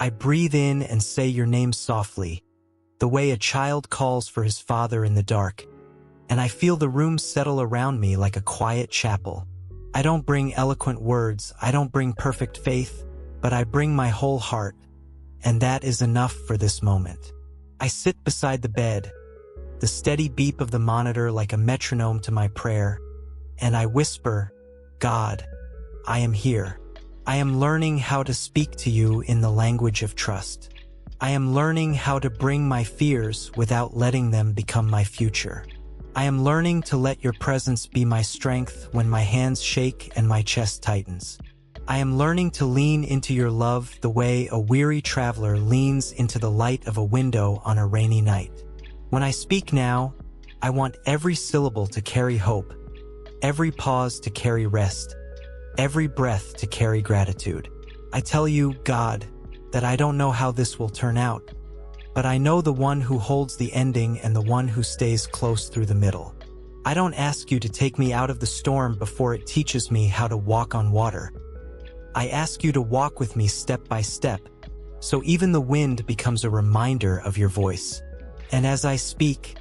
I breathe in and say your name softly, the way a child calls for his father in the dark, and I feel the room settle around me like a quiet chapel. I don't bring eloquent words, I don't bring perfect faith, but I bring my whole heart, and that is enough for this moment. I sit beside the bed, the steady beep of the monitor like a metronome to my prayer, and I whisper, God, I am here. I am learning how to speak to you in the language of trust. I am learning how to bring my fears without letting them become my future. I am learning to let your presence be my strength when my hands shake and my chest tightens. I am learning to lean into your love the way a weary traveler leans into the light of a window on a rainy night. When I speak now, I want every syllable to carry hope, every pause to carry rest, every breath to carry gratitude. I tell you, God, that I don't know how this will turn out, but I know the one who holds the ending and the one who stays close through the middle. I don't ask you to take me out of the storm before it teaches me how to walk on water. I ask you to walk with me step by step, so even the wind becomes a reminder of your voice. And as I speak,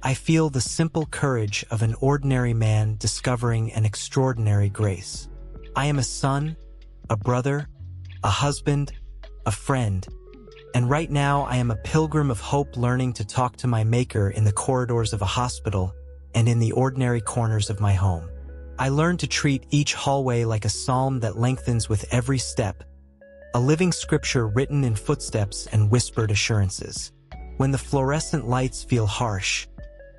I feel the simple courage of an ordinary man discovering an extraordinary grace. I am a son, a brother, a husband, a friend, and right now I am a pilgrim of hope learning to talk to my Maker in the corridors of a hospital and in the ordinary corners of my home. I learn to treat each hallway like a psalm that lengthens with every step, a living scripture written in footsteps and whispered assurances. When the fluorescent lights feel harsh,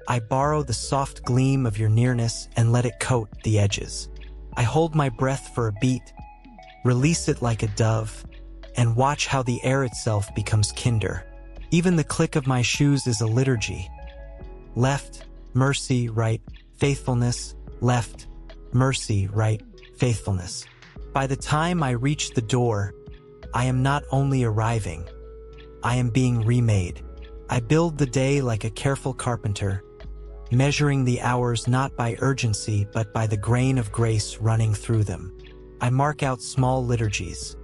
I borrow the soft gleam of your nearness and let it coat the edges. I hold my breath for a beat, release it like a dove, and watch how the air itself becomes kinder. Even the click of my shoes is a liturgy. Left, mercy, right, faithfulness, left, mercy, right, faithfulness. By the time I reach the door, I am not only arriving, I am being remade. I build the day like a careful carpenter, measuring the hours not by urgency but by the grain of grace running through them. I mark out small liturgies.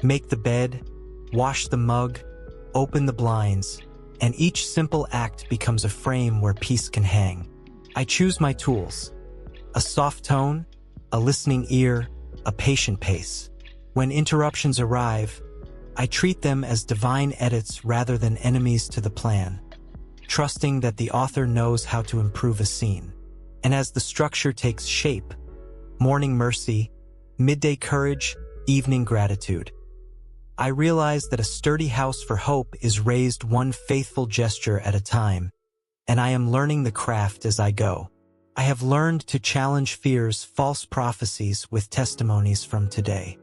Make the bed, wash the mug, open the blinds, and each simple act becomes a frame where peace can hang. I choose my tools. A soft tone, a listening ear, a patient pace. When interruptions arrive, I treat them as divine edits rather than enemies to the plan, trusting that the author knows how to improve a scene. And as the structure takes shape, morning mercy, midday courage, evening gratitude, I realize that a sturdy house for hope is raised one faithful gesture at a time, and I am learning the craft as I go. I have learned to challenge fear's false prophecies with testimonies from today.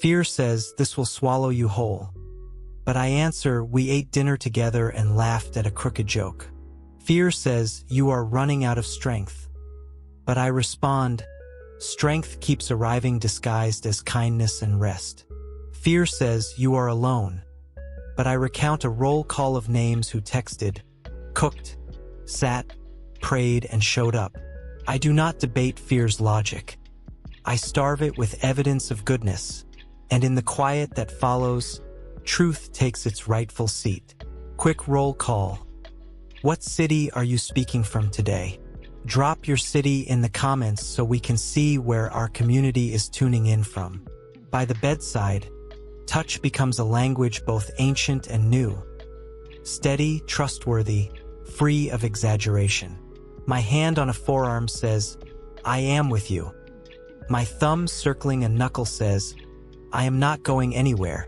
Fear says this will swallow you whole, but I answer we ate dinner together and laughed at a crooked joke. Fear says you are running out of strength, but I respond, strength keeps arriving disguised as kindness and rest. Fear says you are alone, but I recount a roll call of names who texted, cooked, sat, prayed, and showed up. I do not debate fear's logic. I starve it with evidence of goodness, and in the quiet that follows, truth takes its rightful seat. Quick roll call. What city are you speaking from today? Drop your city in the comments so we can see where our community is tuning in from. By the bedside, touch becomes a language both ancient and new. Steady, trustworthy, free of exaggeration. My hand on a forearm says, I am with you. My thumb circling a knuckle says, I am not going anywhere.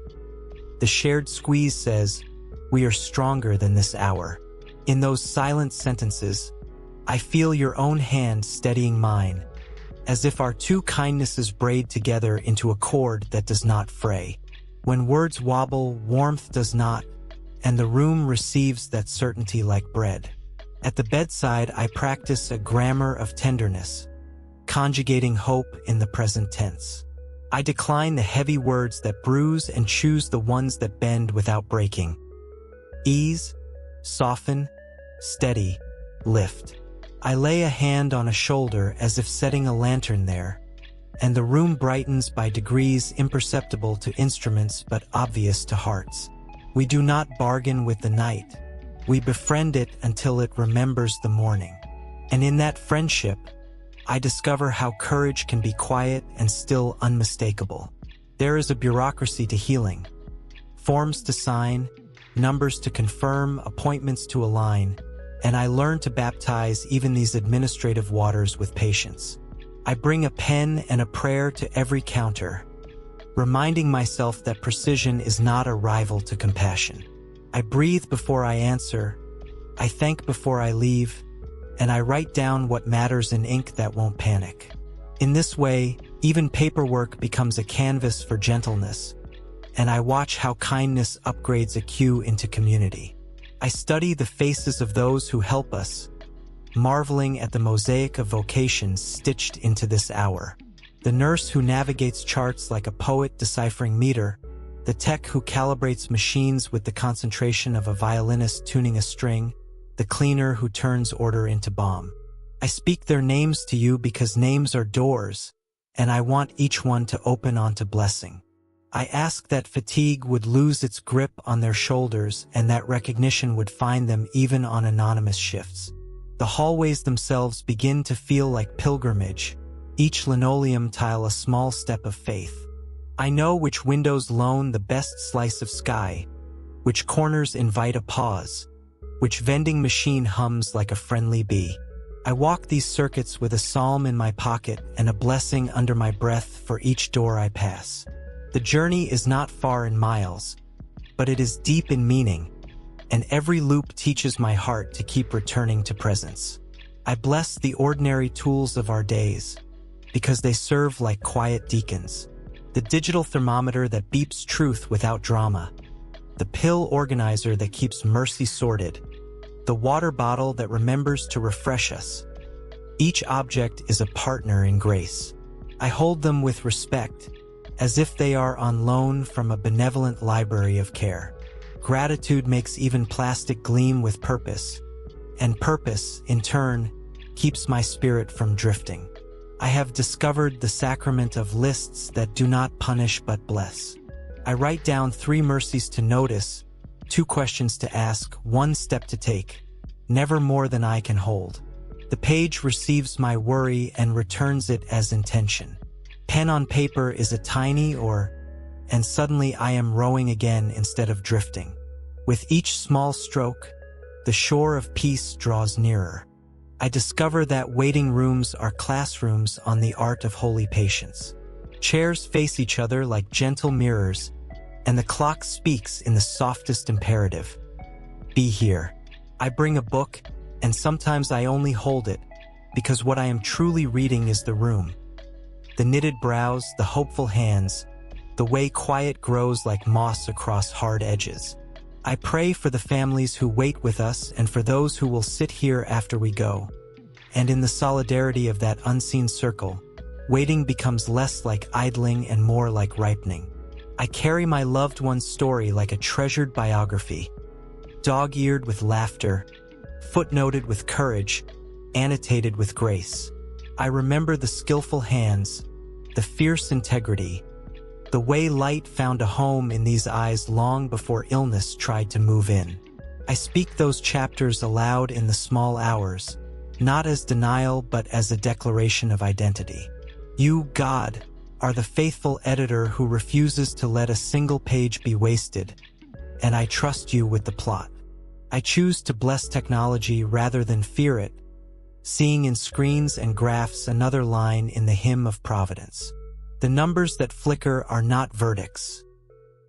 The shared squeeze says, we are stronger than this hour. In those silent sentences, I feel your own hand steadying mine, as if our two kindnesses braid together into a cord that does not fray. When words wobble, warmth does not, and the room receives that certainty like bread. At the bedside, I practice a grammar of tenderness, conjugating hope in the present tense. I decline the heavy words that bruise and choose the ones that bend without breaking. Ease, soften, steady, lift. I lay a hand on a shoulder as if setting a lantern there, and the room brightens by degrees imperceptible to instruments but obvious to hearts. We do not bargain with the night. We befriend it until it remembers the morning. And in that friendship, I discover how courage can be quiet and still unmistakable. There is a bureaucracy to healing. Forms to sign, numbers to confirm, appointments to align, and I learn to baptize even these administrative waters with patience. I bring a pen and a prayer to every counter, reminding myself that precision is not a rival to compassion. I breathe before I answer, I thank before I leave, and I write down what matters in ink that won't panic. In this way, even paperwork becomes a canvas for gentleness, and I watch how kindness upgrades a queue into community. I study the faces of those who help us, marveling at the mosaic of vocations stitched into this hour. The nurse who navigates charts like a poet deciphering meter, the tech who calibrates machines with the concentration of a violinist tuning a string, the cleaner who turns order into balm. I speak their names to you because names are doors, and I want each one to open onto blessing. I ask that fatigue would lose its grip on their shoulders and that recognition would find them even on anonymous shifts. The hallways themselves begin to feel like pilgrimage, each linoleum tile a small step of faith. I know which windows loan the best slice of sky, which corners invite a pause, which vending machine hums like a friendly bee. I walk these circuits with a psalm in my pocket and a blessing under my breath for each door I pass. The journey is not far in miles, but it is deep in meaning, and every loop teaches my heart to keep returning to presence. I bless the ordinary tools of our days, because they serve like quiet deacons. The digital thermometer that beeps truth without drama, the pill organizer that keeps mercy sorted, the water bottle that remembers to refresh us. Each object is a partner in grace. I hold them with respect, as if they are on loan from a benevolent library of care. Gratitude makes even plastic gleam with purpose, and purpose, in turn, keeps my spirit from drifting. I have discovered the sacrament of lists that do not punish but bless. I write down 3 mercies to notice, 2 questions to ask, 1 step to take, never more than I can hold. The page receives my worry and returns it as intention. Pen on paper is a tiny and suddenly I am rowing again instead of drifting. With each small stroke, the shore of peace draws nearer. I discover that waiting rooms are classrooms on the art of holy patience. Chairs face each other like gentle mirrors, and the clock speaks in the softest imperative. Be here. I bring a book, and sometimes I only hold it, because what I am truly reading is the room. The knitted brows, the hopeful hands, the way quiet grows like moss across hard edges. I pray for the families who wait with us and for those who will sit here after we go. And in the solidarity of that unseen circle, waiting becomes less like idling and more like ripening. I carry my loved one's story like a treasured biography, dog-eared with laughter, footnoted with courage, annotated with grace. I remember the skillful hands, the fierce integrity, the way light found a home in these eyes long before illness tried to move in. I speak those chapters aloud in the small hours, not as denial but as a declaration of identity. You, God, are the faithful editor who refuses to let a single page be wasted, and I trust you with the plot. I choose to bless technology rather than fear it, seeing in screens and graphs another line in the hymn of providence. The numbers that flicker are not verdicts.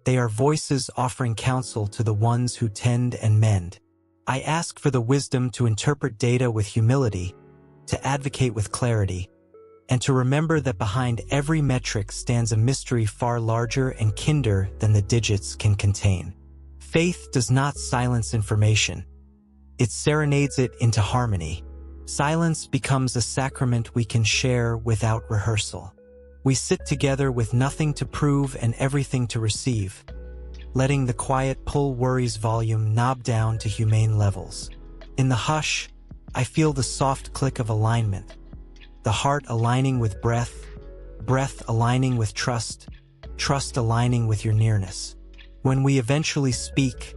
They are voices offering counsel to the ones who tend and mend. I ask for the wisdom to interpret data with humility, to advocate with clarity, and to remember that behind every metric stands a mystery far larger and kinder than the digits can contain. Faith does not silence information. It serenades it into harmony. Silence becomes a sacrament we can share without rehearsal. We sit together with nothing to prove and everything to receive, letting the quiet pull worry's volume knob down to humane levels. In the hush, I feel the soft click of alignment, the heart aligning with breath, breath aligning with trust, trust aligning with your nearness. When we eventually speak,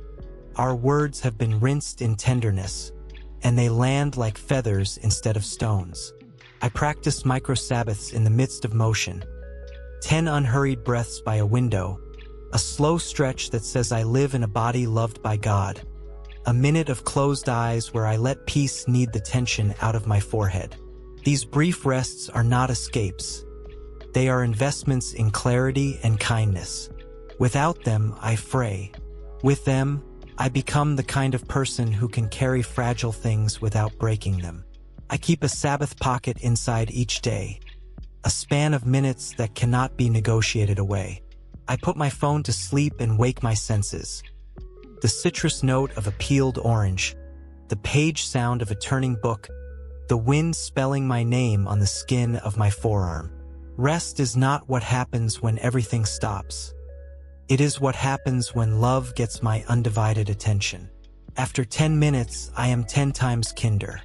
our words have been rinsed in tenderness, and they land like feathers instead of stones. I practice micro-Sabbaths in the midst of motion. 10 unhurried breaths by a window, a slow stretch that says I live in a body loved by God, a minute of closed eyes where I let peace knead the tension out of my forehead. These brief rests are not escapes. They are investments in clarity and kindness. Without them, I fray. With them, I become the kind of person who can carry fragile things without breaking them. I keep a Sabbath pocket inside each day, a span of minutes that cannot be negotiated away. I put my phone to sleep and wake my senses. The citrus note of a peeled orange, the page sound of a turning book, the wind spelling my name on the skin of my forearm. Rest is not what happens when everything stops. It is what happens when love gets my undivided attention. After 10 minutes, I am 10 times kinder.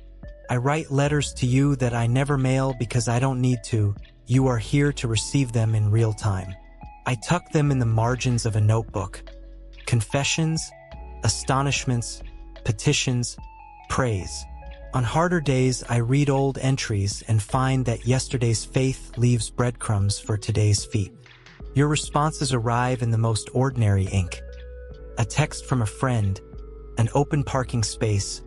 I write letters to you that I never mail because I don't need to. You are here to receive them in real time. I tuck them in the margins of a notebook. Confessions, astonishments, petitions, praise. On harder days, I read old entries and find that yesterday's faith leaves breadcrumbs for today's feet. Your responses arrive in the most ordinary ink. A text from a friend, an open parking space,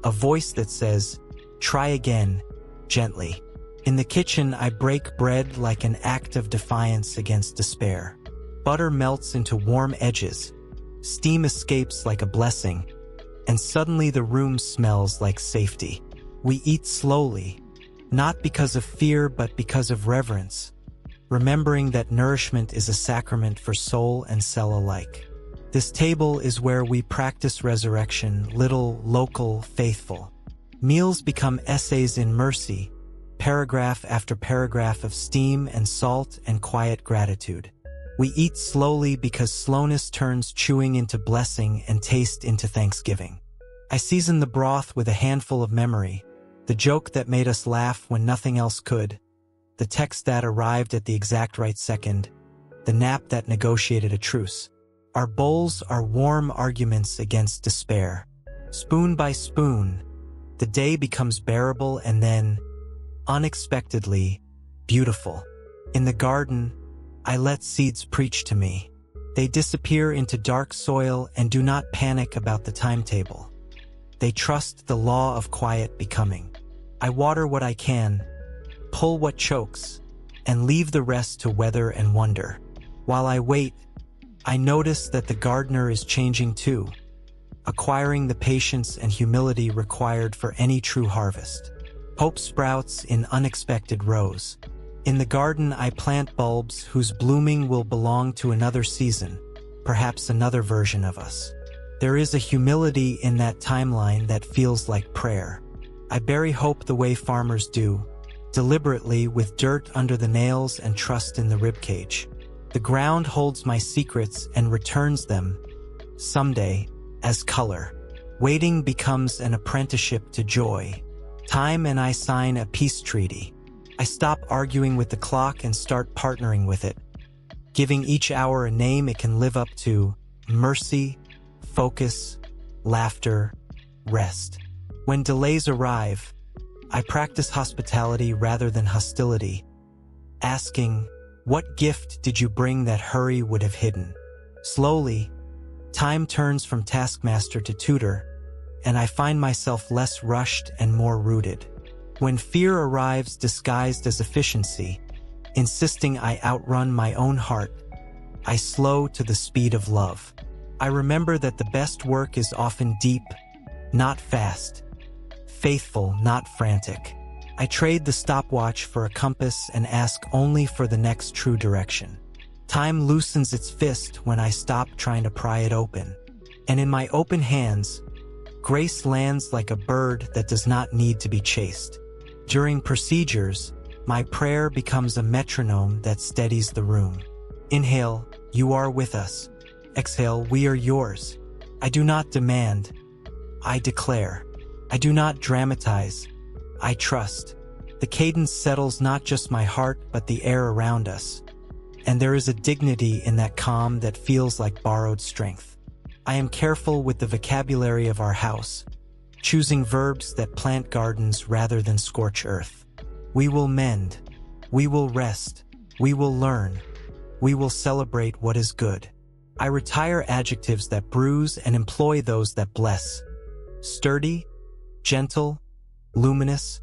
a voice that says, "Try again," gently. In the kitchen, I break bread like an act of defiance against despair. Butter melts into warm edges, steam escapes like a blessing, and suddenly the room smells like safety. We eat slowly, not because of fear but because of reverence, remembering that nourishment is a sacrament for soul and cell alike. This table is where we practice resurrection, little, local, faithful. Meals become essays in mercy, paragraph after paragraph of steam and salt and quiet gratitude. We eat slowly because slowness turns chewing into blessing and taste into thanksgiving. I season the broth with a handful of memory, the joke that made us laugh when nothing else could, the text that arrived at the exact right second, the nap that negotiated a truce. Our bowls are warm arguments against despair. Spoon by spoon, the day becomes bearable and then, unexpectedly, beautiful. In the garden, I let seeds preach to me. They disappear into dark soil and do not panic about the timetable. They trust the law of quiet becoming. I water what I can, pull what chokes, and leave the rest to weather and wonder. While I wait, I notice that the gardener is changing too, acquiring the patience and humility required for any true harvest. Hope sprouts in unexpected rows. In the garden, I plant bulbs whose blooming will belong to another season, perhaps another version of us. There is a humility in that timeline that feels like prayer. I bury hope the way farmers do, deliberately with dirt under the nails and trust in the ribcage. The ground holds my secrets and returns them, someday, as color. Waiting becomes an apprenticeship to joy. Time and I sign a peace treaty. I stop arguing with the clock and start partnering with it, giving each hour a name it can live up to: mercy, focus, laughter, rest. When delays arrive, I practice hospitality rather than hostility, asking, "What gift did you bring that hurry would have hidden?" Slowly, time turns from taskmaster to tutor, and I find myself less rushed and more rooted. When fear arrives disguised as efficiency, insisting I outrun my own heart, I slow to the speed of love. I remember that the best work is often deep, not fast, faithful, not frantic. I trade the stopwatch for a compass and ask only for the next true direction. Time loosens its fist when I stop trying to pry it open. And in my open hands, grace lands like a bird that does not need to be chased. During procedures, my prayer becomes a metronome that steadies the room. Inhale, you are with us. Exhale, we are yours. I do not demand, I declare. I do not dramatize, I trust. The cadence settles not just my heart, but the air around us. And there is a dignity in that calm that feels like borrowed strength. I am careful with the vocabulary of our house, choosing verbs that plant gardens rather than scorch earth. We will mend. We will rest. We will learn. We will celebrate what is good. I retire adjectives that bruise and employ those that bless. Sturdy, gentle, luminous,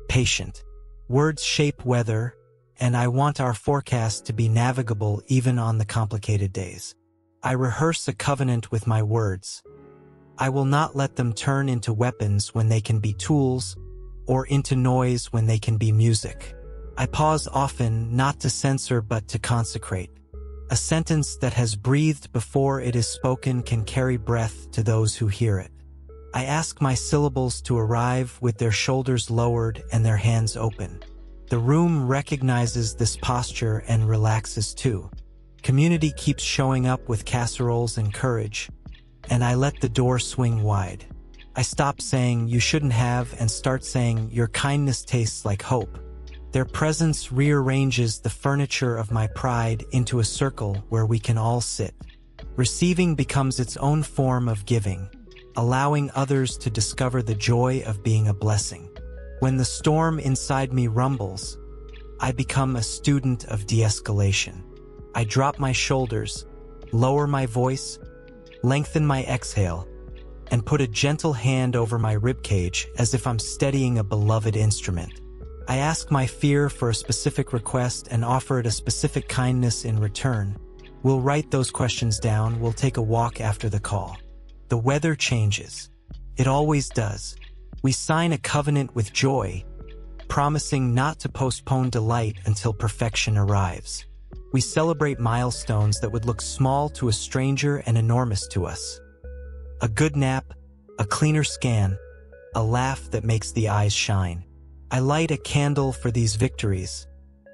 patient. Words shape weather, and I want our forecast to be navigable even on the complicated days. I rehearse a covenant with my words. I will not let them turn into weapons when they can be tools, or into noise when they can be music. I pause often, not to censor but to consecrate. A sentence that has breathed before it is spoken can carry breath to those who hear it. I ask my syllables to arrive with their shoulders lowered and their hands open. The room recognizes this posture and relaxes too. Community keeps showing up with casseroles and courage, and I let the door swing wide. I stop saying you shouldn't have and start saying your kindness tastes like hope. Their presence rearranges the furniture of my pride into a circle where we can all sit. Receiving becomes its own form of giving, allowing others to discover the joy of being a blessing. When the storm inside me rumbles, I become a student of de-escalation. I drop my shoulders, lower my voice, lengthen my exhale, and put a gentle hand over my ribcage as if I'm steadying a beloved instrument. I ask my fear for a specific request and offer it a specific kindness in return. We'll write those questions down. We'll take a walk after the call. The weather changes. It always does. We sign a covenant with joy, promising not to postpone delight until perfection arrives. We celebrate milestones that would look small to a stranger and enormous to us. A good nap, a cleaner scan, a laugh that makes the eyes shine. I light a candle for these victories,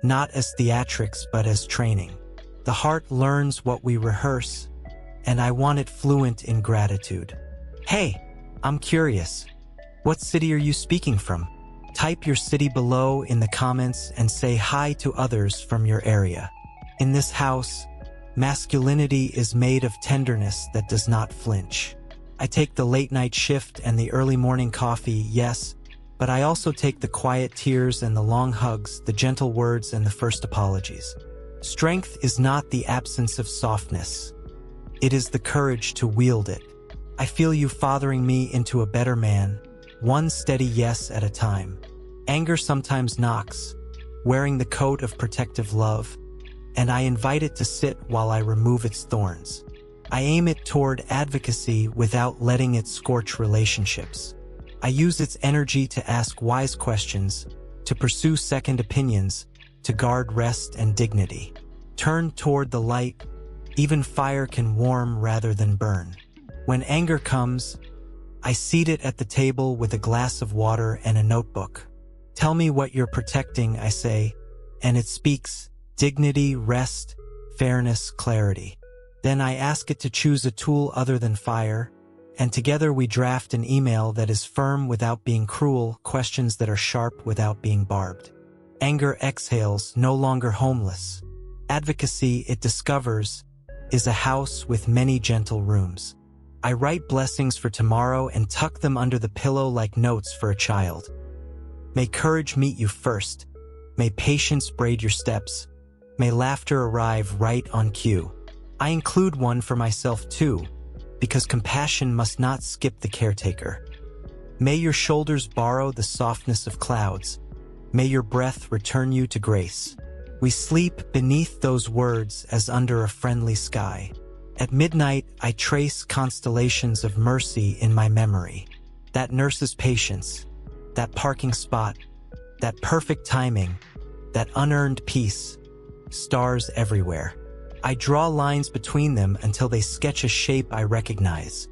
not as theatrics but as training. The heart learns what we rehearse, and I want it fluent in gratitude. Hey, I'm curious. What city are you speaking from? Type your city below in the comments and say hi to others from your area. In this house, masculinity is made of tenderness that does not flinch. I take the late night shift and the early morning coffee, yes, but I also take the quiet tears and the long hugs, the gentle words and the first apologies. Strength is not the absence of softness. It is the courage to wield it. I feel you fathering me into a better man, one steady yes at a time. Anger sometimes knocks, wearing the coat of protective love, and I invite it to sit while I remove its thorns. I aim it toward advocacy without letting it scorch relationships. I use its energy to ask wise questions, to pursue second opinions, to guard rest and dignity. Turn toward the light. Even fire can warm rather than burn. When anger comes, I seat it at the table with a glass of water and a notebook. Tell me what you're protecting, I say, and it speaks: dignity, rest, fairness, clarity. Then I ask it to choose a tool other than fire, and together we draft an email that is firm without being cruel, questions that are sharp without being barbed. Anger exhales, no longer homeless. Advocacy, it discovers, is a house with many gentle rooms. I write blessings for tomorrow and tuck them under the pillow like notes for a child. May courage meet you first. May patience braid your steps. May laughter arrive right on cue. I include one for myself too, because compassion must not skip the caretaker. May your shoulders borrow the softness of clouds. May your breath return you to grace. We sleep beneath those words as under a friendly sky. At midnight, I trace constellations of mercy in my memory. That nurse's patience, that parking spot, that perfect timing, that unearned peace, stars everywhere. I draw lines between them until they sketch a shape I recognize.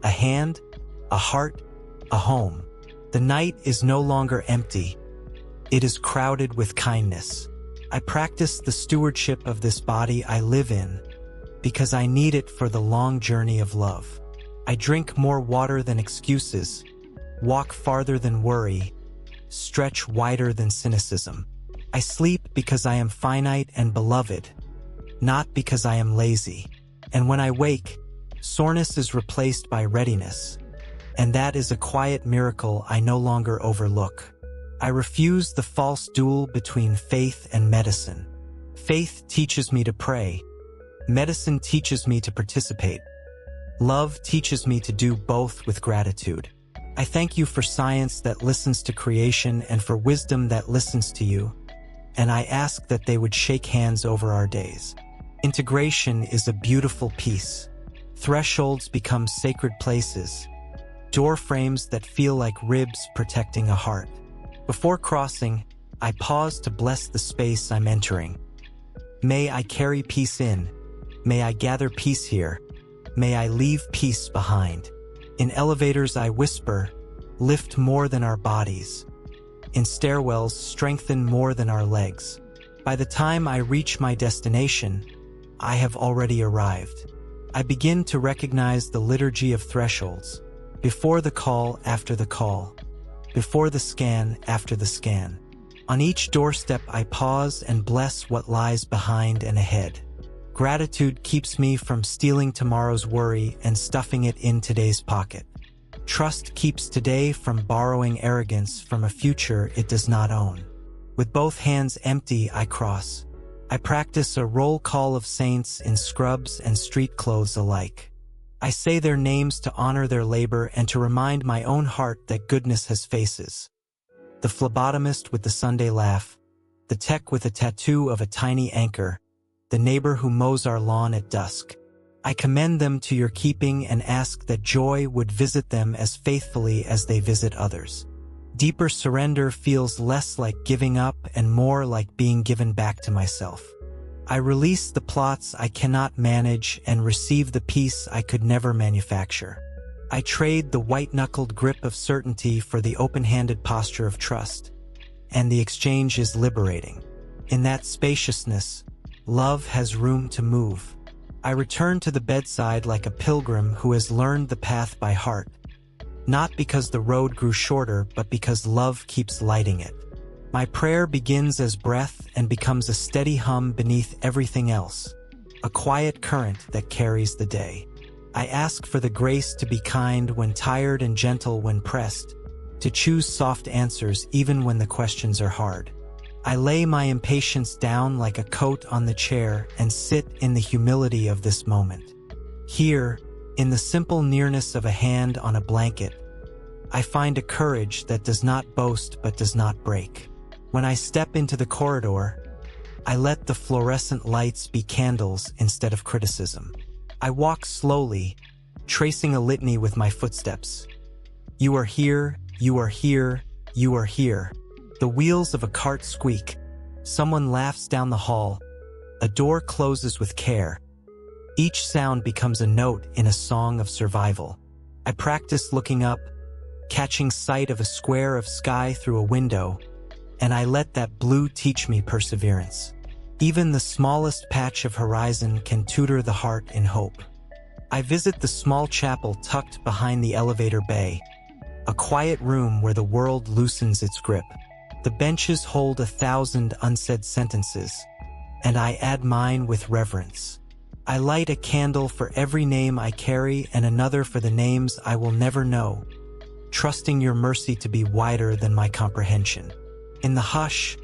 A hand, a heart, a home. The night is no longer empty. It is crowded with kindness. I practice the stewardship of this body I live in because I need it for the long journey of love. I drink more water than excuses, walk farther than worry, stretch wider than cynicism. I sleep because I am finite and beloved, not because I am lazy. And when I wake, soreness is replaced by readiness. And that is a quiet miracle I no longer overlook. I refuse the false duel between faith and medicine. Faith teaches me to pray. Medicine teaches me to participate. Love teaches me to do both with gratitude. I thank you for science that listens to creation and for wisdom that listens to you. And I ask that they would shake hands over our days. Integration is a beautiful piece. Thresholds become sacred places. Door frames that feel like ribs protecting a heart. Before crossing, I pause to bless the space I'm entering. May I carry peace in. May I gather peace here. May I leave peace behind. In elevators I whisper, lift more than our bodies. In stairwells, strengthen more than our legs. By the time I reach my destination, I have already arrived. I begin to recognize the liturgy of thresholds. Before the call, after the call. Before the scan, after the scan. On each doorstep I pause and bless what lies behind and ahead. Gratitude keeps me from stealing tomorrow's worry and stuffing it in today's pocket. Trust keeps today from borrowing arrogance from a future it does not own. With both hands empty, I cross. I practice a roll call of saints in scrubs and street clothes alike. I say their names to honor their labor and to remind my own heart that goodness has faces. The phlebotomist with the Sunday laugh, the tech with a tattoo of a tiny anchor, the neighbor who mows our lawn at dusk. I commend them to your keeping and ask that joy would visit them as faithfully as they visit others. Deeper surrender feels less like giving up and more like being given back to myself. I release the plots I cannot manage and receive the peace I could never manufacture. I trade the white-knuckled grip of certainty for the open-handed posture of trust, and the exchange is liberating. In that spaciousness, love has room to move. I return to the bedside like a pilgrim who has learned the path by heart, not because the road grew shorter, but because love keeps lighting it. My prayer begins as breath and becomes a steady hum beneath everything else, a quiet current that carries the day. I ask for the grace to be kind when tired and gentle when pressed, to choose soft answers even when the questions are hard. I lay my impatience down like a coat on the chair and sit in the humility of this moment. Here, in the simple nearness of a hand on a blanket, I find a courage that does not boast but does not break. When I step into the corridor, I let the fluorescent lights be candles instead of criticism. I walk slowly, tracing a litany with my footsteps. You are here, you are here, you are here. The wheels of a cart squeak. Someone laughs down the hall. A door closes with care. Each sound becomes a note in a song of survival. I practice looking up, catching sight of a square of sky through a window, and I let that blue teach me perseverance. Even the smallest patch of horizon can tutor the heart in hope. I visit the small chapel tucked behind the elevator bay, a quiet room where the world loosens its grip. The benches hold 1,000 unsaid sentences, and I add mine with reverence. I light a candle for every name I carry and another for the names I will never know, trusting your mercy to be wider than my comprehension. In the hush,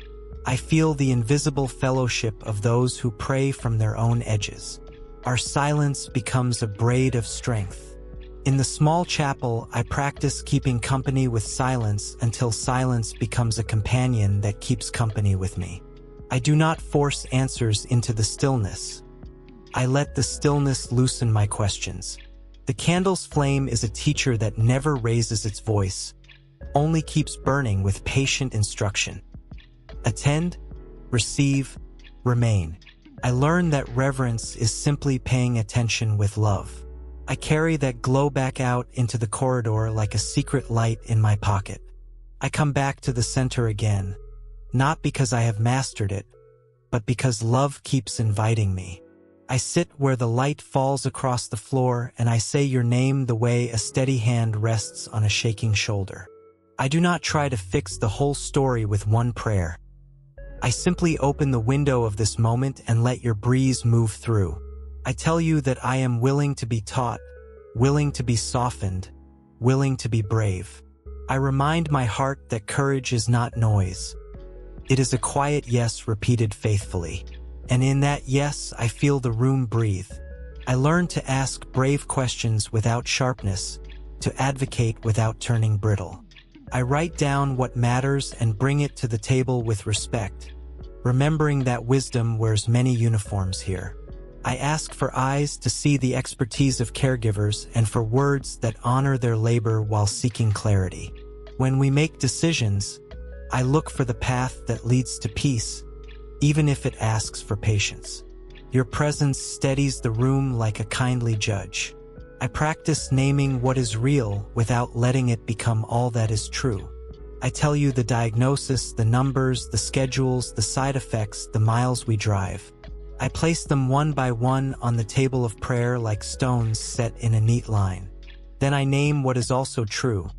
I feel the invisible fellowship of those who pray from their own edges. Our silence becomes a braid of strength. In the small chapel, I practice keeping company with silence until silence becomes a companion that keeps company with me. I do not force answers into the stillness. I let the stillness loosen my questions. The candle's flame is a teacher that never raises its voice, only keeps burning with patient instruction. Attend, receive, remain. I learn that reverence is simply paying attention with love. I carry that glow back out into the corridor like a secret light in my pocket. I come back to the center again, not because I have mastered it, but because love keeps inviting me. I sit where the light falls across the floor and I say your name the way a steady hand rests on a shaking shoulder. I do not try to fix the whole story with one prayer. I simply open the window of this moment and let your breeze move through. I tell you that I am willing to be taught, willing to be softened, willing to be brave. I remind my heart that courage is not noise. It is a quiet yes repeated faithfully. And in that yes, I feel the room breathe. I learn to ask brave questions without sharpness, to advocate without turning brittle. I write down what matters and bring it to the table with respect, remembering that wisdom wears many uniforms here. I ask for eyes to see the expertise of caregivers and for words that honor their labor while seeking clarity. When we make decisions, I look for the path that leads to peace, even if it asks for patience. Your presence steadies the room like a kindly judge. I practice naming what is real without letting it become all that is true. I tell you the diagnosis, the numbers, the schedules, the side effects, the miles we drive. I place them one by one on the table of prayer like stones set in a neat line. Then I name what is also true.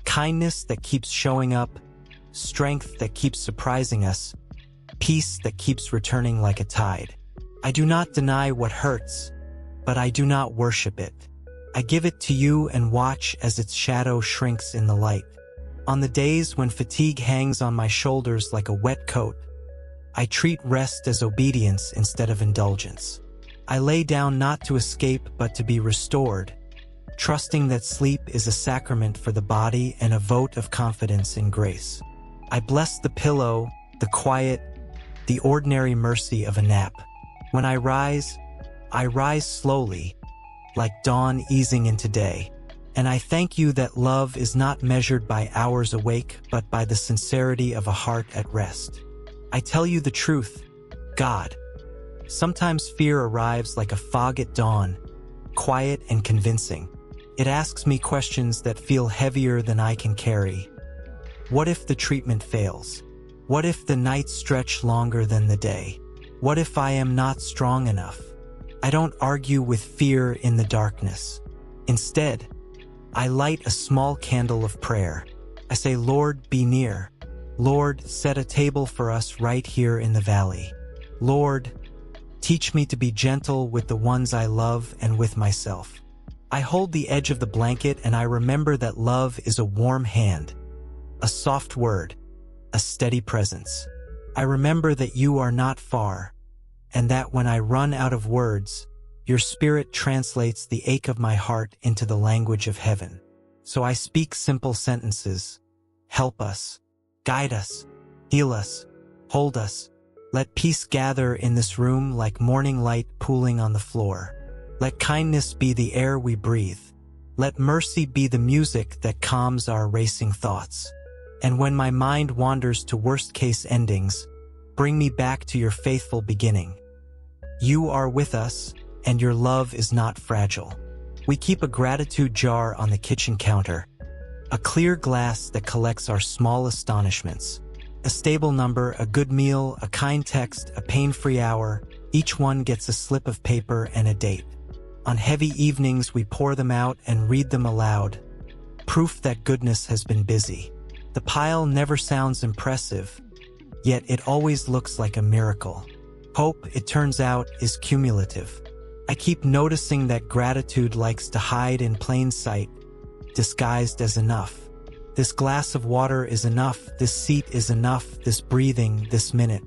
Kindness that keeps showing up, strength that keeps surprising us, peace that keeps returning like a tide. I do not deny what hurts, but I do not worship it. I give it to you and watch as its shadow shrinks in the light. On the days when fatigue hangs on my shoulders like a wet coat, I treat rest as obedience instead of indulgence. I lay down not to escape but to be restored, trusting that sleep is a sacrament for the body and a vote of confidence in grace. I bless the pillow, the quiet, the ordinary mercy of a nap. When I rise slowly, like dawn easing into day. And I thank you that love is not measured by hours awake, but by the sincerity of a heart at rest. I tell you the truth, God. Sometimes fear arrives like a fog at dawn, quiet and convincing. It asks me questions that feel heavier than I can carry. What if the treatment fails? What if the nights stretch longer than the day? What if I am not strong enough? I don't argue with fear in the darkness. Instead, I light a small candle of prayer. I say, Lord, be near. Lord, set a table for us right here in the valley. Lord, teach me to be gentle with the ones I love and with myself. I hold the edge of the blanket and I remember that love is a warm hand, a soft word, a steady presence. I remember that you are not far, and that when I run out of words, your spirit translates the ache of my heart into the language of heaven. So I speak simple sentences. Help us, guide us, heal us, hold us. Let peace gather in this room like morning light pooling on the floor. Let kindness be the air we breathe. Let mercy be the music that calms our racing thoughts. And when my mind wanders to worst-case endings, bring me back to your faithful beginning. You are with us, and your love is not fragile. We keep a gratitude jar on the kitchen counter, a clear glass that collects our small astonishments. A stable number, a good meal, a kind text, a pain-free hour, each one gets a slip of paper and a date. On heavy evenings, we pour them out and read them aloud, proof that goodness has been busy. The pile never sounds impressive, yet it always looks like a miracle. Hope, it turns out, is cumulative. I keep noticing that gratitude likes to hide in plain sight, disguised as enough. This glass of water is enough, this seat is enough, this breathing, this minute.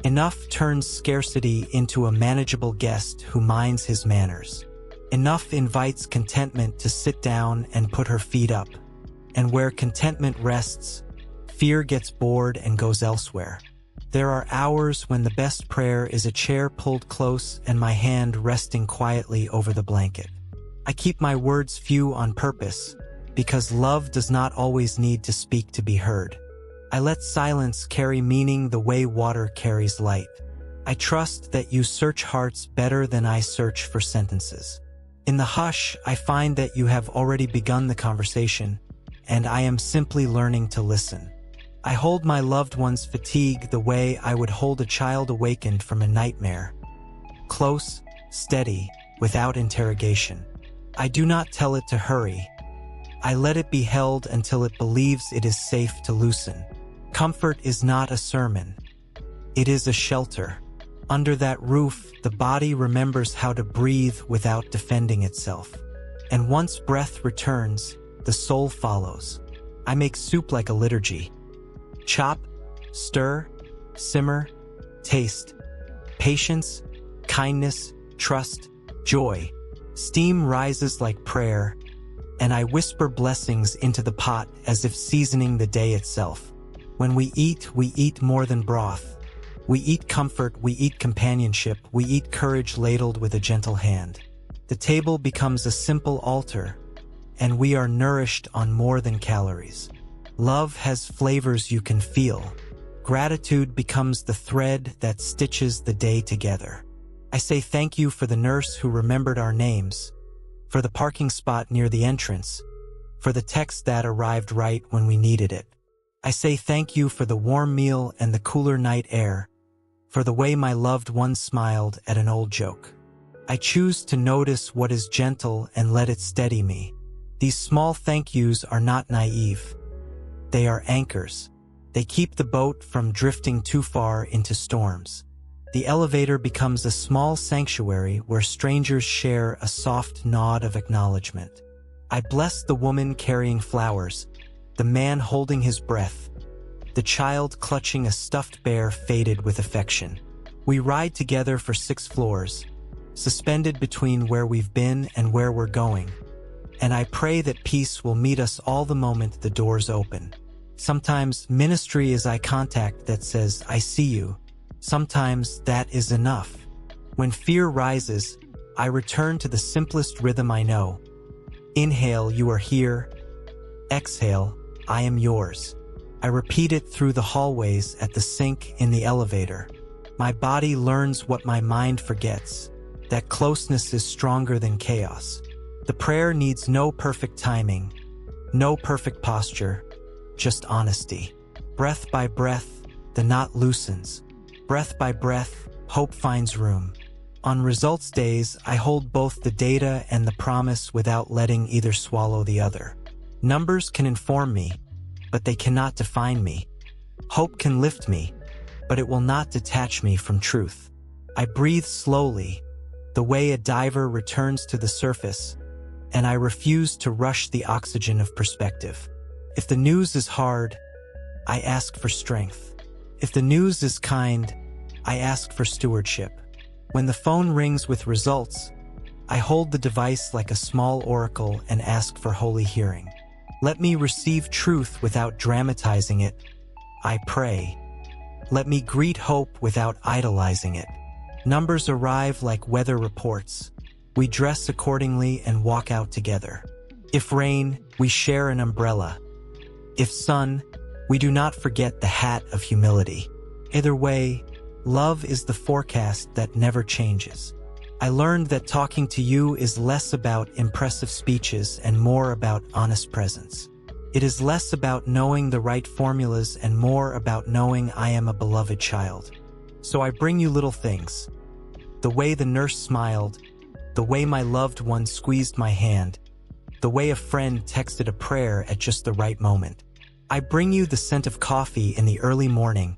Enough turns scarcity into a manageable guest who minds his manners. Enough invites contentment to sit down and put her feet up. And where contentment rests, fear gets bored and goes elsewhere. There are hours when the best prayer is a chair pulled close and my hand resting quietly over the blanket. I keep my words few on purpose, because love does not always need to speak to be heard. I let silence carry meaning the way water carries light. I trust that you search hearts better than I search for sentences. In the hush, I find that you have already begun the conversation, and I am simply learning to listen. I hold my loved one's fatigue the way I would hold a child awakened from a nightmare. Close, steady, without interrogation. I do not tell it to hurry. I let it be held until it believes it is safe to loosen. Comfort is not a sermon. It is a shelter. Under that roof, the body remembers how to breathe without defending itself. And once breath returns, the soul follows. I make soup like a liturgy. Chop, stir, simmer, taste. Patience, kindness, trust, joy. Steam rises like prayer, and I whisper blessings into the pot as if seasoning the day itself. When we eat more than broth. We eat comfort, we eat companionship, we eat courage ladled with a gentle hand. The table becomes a simple altar, and we are nourished on more than calories. Love has flavors you can feel. Gratitude becomes the thread that stitches the day together. I say thank you for the nurse who remembered our names, for the parking spot near the entrance, for the text that arrived right when we needed it. I say thank you for the warm meal and the cooler night air, for the way my loved one smiled at an old joke. I choose to notice what is gentle and let it steady me. These small thank yous are not naive. They are anchors. They keep the boat from drifting too far into storms. The elevator becomes a small sanctuary where strangers share a soft nod of acknowledgement. I bless the woman carrying flowers, the man holding his breath, the child clutching a stuffed bear faded with affection. We ride together for 6 floors, suspended between where we've been and where we're going. And I pray that peace will meet us all the moment the doors open. Sometimes ministry is eye contact that says, I see you. Sometimes that is enough. When fear rises, I return to the simplest rhythm I know. Inhale, you are here. Exhale, I am yours. I repeat it through the hallways, at the sink, in the elevator. My body learns what my mind forgets, that closeness is stronger than chaos. The prayer needs no perfect timing, no perfect posture, just honesty. Breath by breath, the knot loosens. Breath by breath, hope finds room. On results days, I hold both the data and the promise without letting either swallow the other. Numbers can inform me, but they cannot define me. Hope can lift me, but it will not detach me from truth. I breathe slowly, the way a diver returns to the surface, and I refuse to rush the oxygen of perspective. If the news is hard, I ask for strength. If the news is kind, I ask for stewardship. When the phone rings with results, I hold the device like a small oracle and ask for holy hearing. Let me receive truth without dramatizing it. I pray. Let me greet hope without idolizing it. Numbers arrive like weather reports. We dress accordingly and walk out together. If rain, we share an umbrella. If sun, we do not forget the hat of humility. Either way, love is the forecast that never changes. I learned that talking to you is less about impressive speeches and more about honest presence. It is less about knowing the right formulas and more about knowing I am a beloved child. So I bring you little things. The way the nurse smiled, the way my loved one squeezed my hand, the way a friend texted a prayer at just the right moment. I bring you the scent of coffee in the early morning,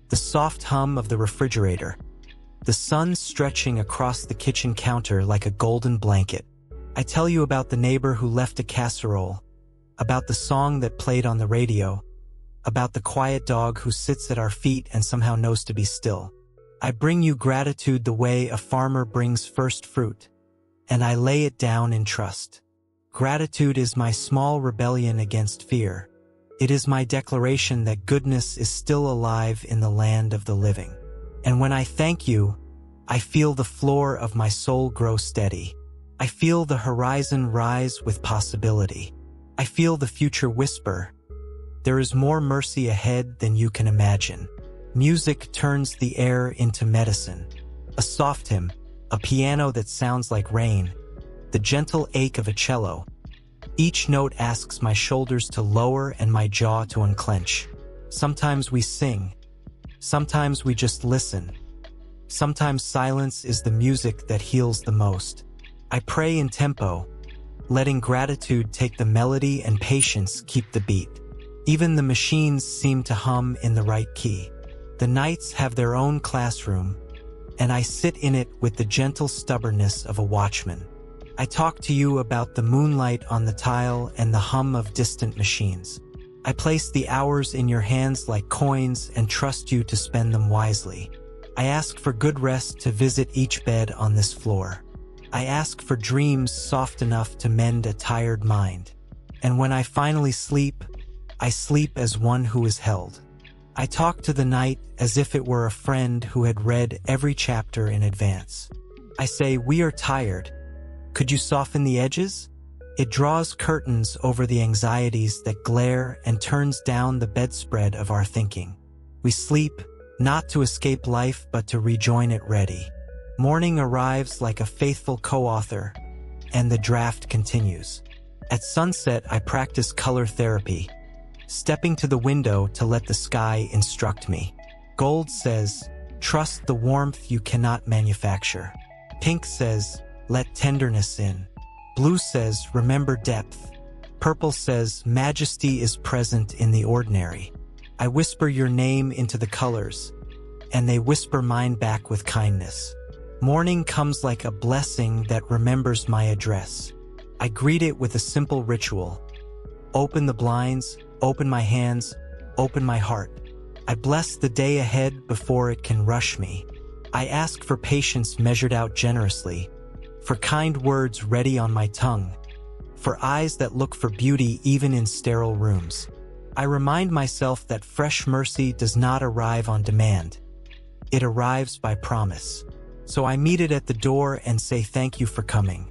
the soft hum of the refrigerator, the sun stretching across the kitchen counter like a golden blanket. I tell you about the neighbor who left a casserole, about the song that played on the radio, about the quiet dog who sits at our feet and somehow knows to be still. I bring you gratitude the way a farmer brings first fruit, and I lay it down in trust. Gratitude is my small rebellion against fear. It is my declaration that goodness is still alive in the land of the living. And when I thank you, I feel the floor of my soul grow steady. I feel the horizon rise with possibility. I feel the future whisper, there is more mercy ahead than you can imagine. Music turns the air into medicine. A soft hymn, a piano that sounds like rain, the gentle ache of a cello. Each note asks my shoulders to lower and my jaw to unclench. Sometimes we sing. Sometimes we just listen. Sometimes silence is the music that heals the most. I pray in tempo, letting gratitude take the melody and patience keep the beat. Even the machines seem to hum in the right key. The nights have their own classroom, and I sit in it with the gentle stubbornness of a watchman. I talk to you about the moonlight on the tile and the hum of distant machines. I place the hours in your hands like coins and trust you to spend them wisely. I ask for good rest to visit each bed on this floor. I ask for dreams soft enough to mend a tired mind. And when I finally sleep, I sleep as one who is held. I talk to the night as if it were a friend who had read every chapter in advance. I say, we are tired. Could you soften the edges? It draws curtains over the anxieties that glare and turns down the bedspread of our thinking. We sleep, not to escape life, but to rejoin it ready. Morning arrives like a faithful co-author, and the draft continues. At sunset, I practice color therapy, stepping to the window to let the sky instruct me. Gold says, trust the warmth you cannot manufacture. Pink says, let tenderness in. Blue says, remember depth. Purple says, majesty is present in the ordinary. I whisper your name into the colors, and they whisper mine back with kindness. Morning comes like a blessing that remembers my address. I greet it with a simple ritual. Open the blinds, open my hands, open my heart. I bless the day ahead before it can rush me. I ask for patience measured out generously, for kind words ready on my tongue, for eyes that look for beauty even in sterile rooms. I remind myself that fresh mercy does not arrive on demand. It arrives by promise. So I meet it at the door and say thank you for coming.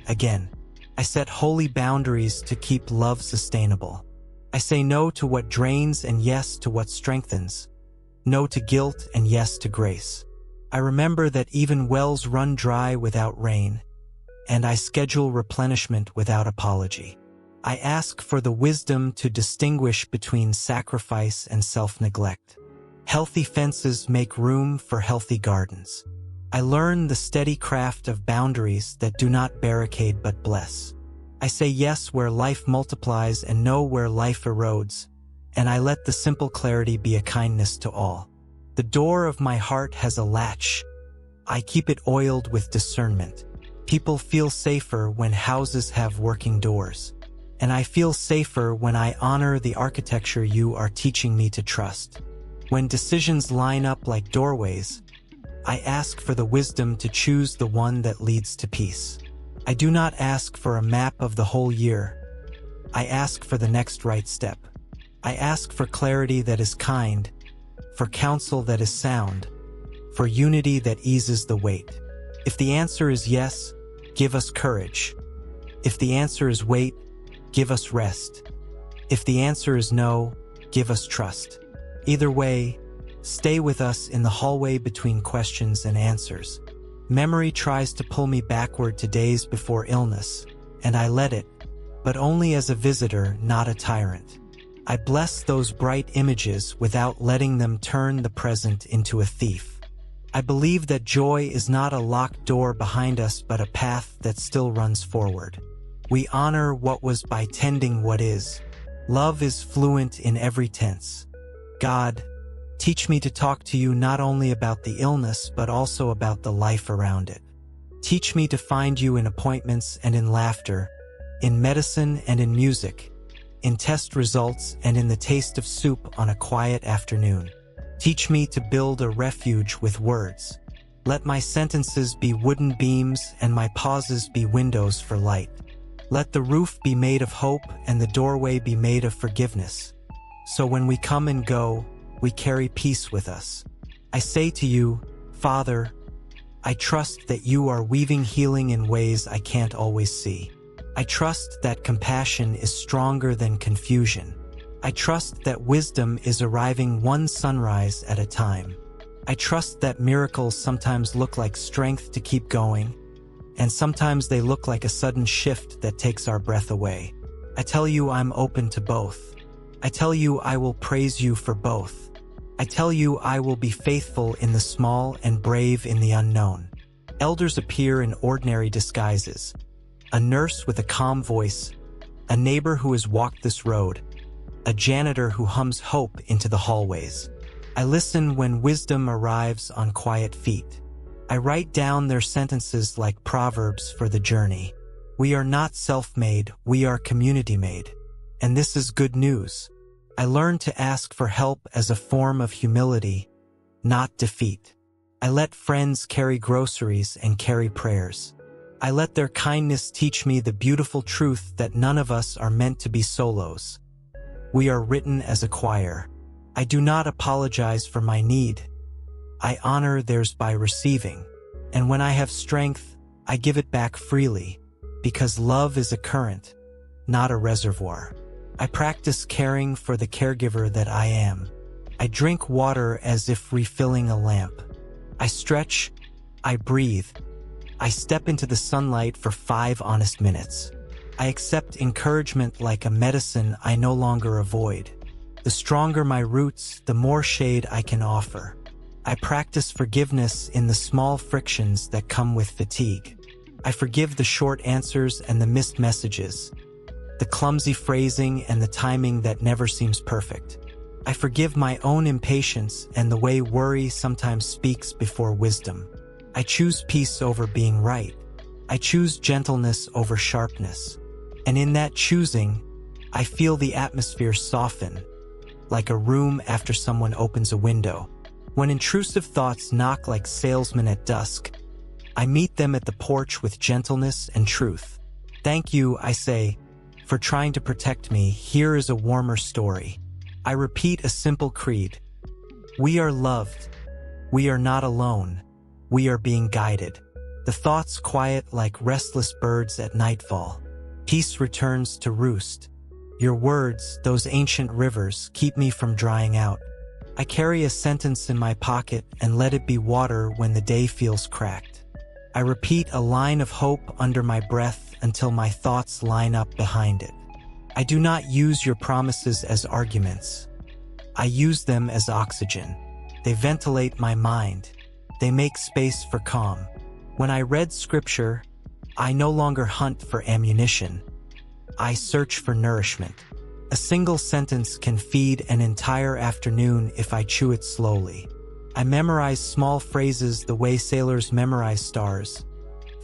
Again, I set holy boundaries to keep love sustainable. I say no to what drains and yes to what strengthens. No to guilt and yes to grace. I remember that even wells run dry without rain, and I schedule replenishment without apology. I ask for the wisdom to distinguish between sacrifice and self-neglect. Healthy fences make room for healthy gardens. I learn the steady craft of boundaries that do not barricade but bless. I say yes where life multiplies and no where life erodes, and I let the simple clarity be a kindness to all. The door of my heart has a latch. I keep it oiled with discernment. People feel safer when houses have working doors. And I feel safer when I honor the architecture you are teaching me to trust. When decisions line up like doorways, I ask for the wisdom to choose the one that leads to peace. I do not ask for a map of the whole year. I ask for the next right step. I ask for clarity that is kind, for counsel that is sound, for unity that eases the weight. If the answer is yes, give us courage. If the answer is wait, give us rest. If the answer is no, give us trust. Either way, stay with us in the hallway between questions and answers. Memory tries to pull me backward to days before illness, and I let it, but only as a visitor, not a tyrant. I bless those bright images without letting them turn the present into a thief. I believe that joy is not a locked door behind us but a path that still runs forward. We honor what was by tending what is. Love is fluent in every tense. God, teach me to talk to you not only about the illness but also about the life around it. Teach me to find you in appointments and in laughter, in medicine and in music, in test results and in the taste of soup on a quiet afternoon. Teach me to build a refuge with words. Let my sentences be wooden beams and my pauses be windows for light. Let the roof be made of hope and the doorway be made of forgiveness. So when we come and go, we carry peace with us. I say to you, Father, I trust that you are weaving healing in ways I can't always see. I trust that compassion is stronger than confusion. I trust that wisdom is arriving one sunrise at a time. I trust that miracles sometimes look like strength to keep going, and sometimes they look like a sudden shift that takes our breath away. I tell you I'm open to both. I tell you I will praise you for both. I tell you I will be faithful in the small and brave in the unknown. Elders appear in ordinary disguises, a nurse with a calm voice, a neighbor who has walked this road, a janitor who hums hope into the hallways. I listen when wisdom arrives on quiet feet. I write down their sentences like proverbs for the journey. We are not self-made, we are community-made. And this is good news. I learn to ask for help as a form of humility, not defeat. I let friends carry groceries and carry prayers. I let their kindness teach me the beautiful truth that none of us are meant to be solos. We are written as a choir. I do not apologize for my need. I honor theirs by receiving. And when I have strength, I give it back freely, because love is a current, not a reservoir. I practice caring for the caregiver that I am. I drink water as if refilling a lamp. I stretch, I breathe. I step into the sunlight for 5 honest minutes. I accept encouragement like a medicine I no longer avoid. The stronger my roots, the more shade I can offer. I practice forgiveness in the small frictions that come with fatigue. I forgive the short answers and the missed messages, the clumsy phrasing and the timing that never seems perfect. I forgive my own impatience and the way worry sometimes speaks before wisdom. I choose peace over being right. I choose gentleness over sharpness. And in that choosing, I feel the atmosphere soften, like a room after someone opens a window. When intrusive thoughts knock like salesmen at dusk, I meet them at the porch with gentleness and truth. Thank you, I say, for trying to protect me. Here is a warmer story. I repeat a simple creed. We are loved. We are not alone. We are being guided. The thoughts quiet like restless birds at nightfall. Peace returns to roost. Your words, those ancient rivers, keep me from drying out. I carry a sentence in my pocket and let it be water when the day feels cracked. I repeat a line of hope under my breath until my thoughts line up behind it. I do not use your promises as arguments. I use them as oxygen. They ventilate my mind. They make space for calm. When I read scripture, I no longer hunt for ammunition. I search for nourishment. A single sentence can feed an entire afternoon if I chew it slowly. I memorize small phrases the way sailors memorize stars.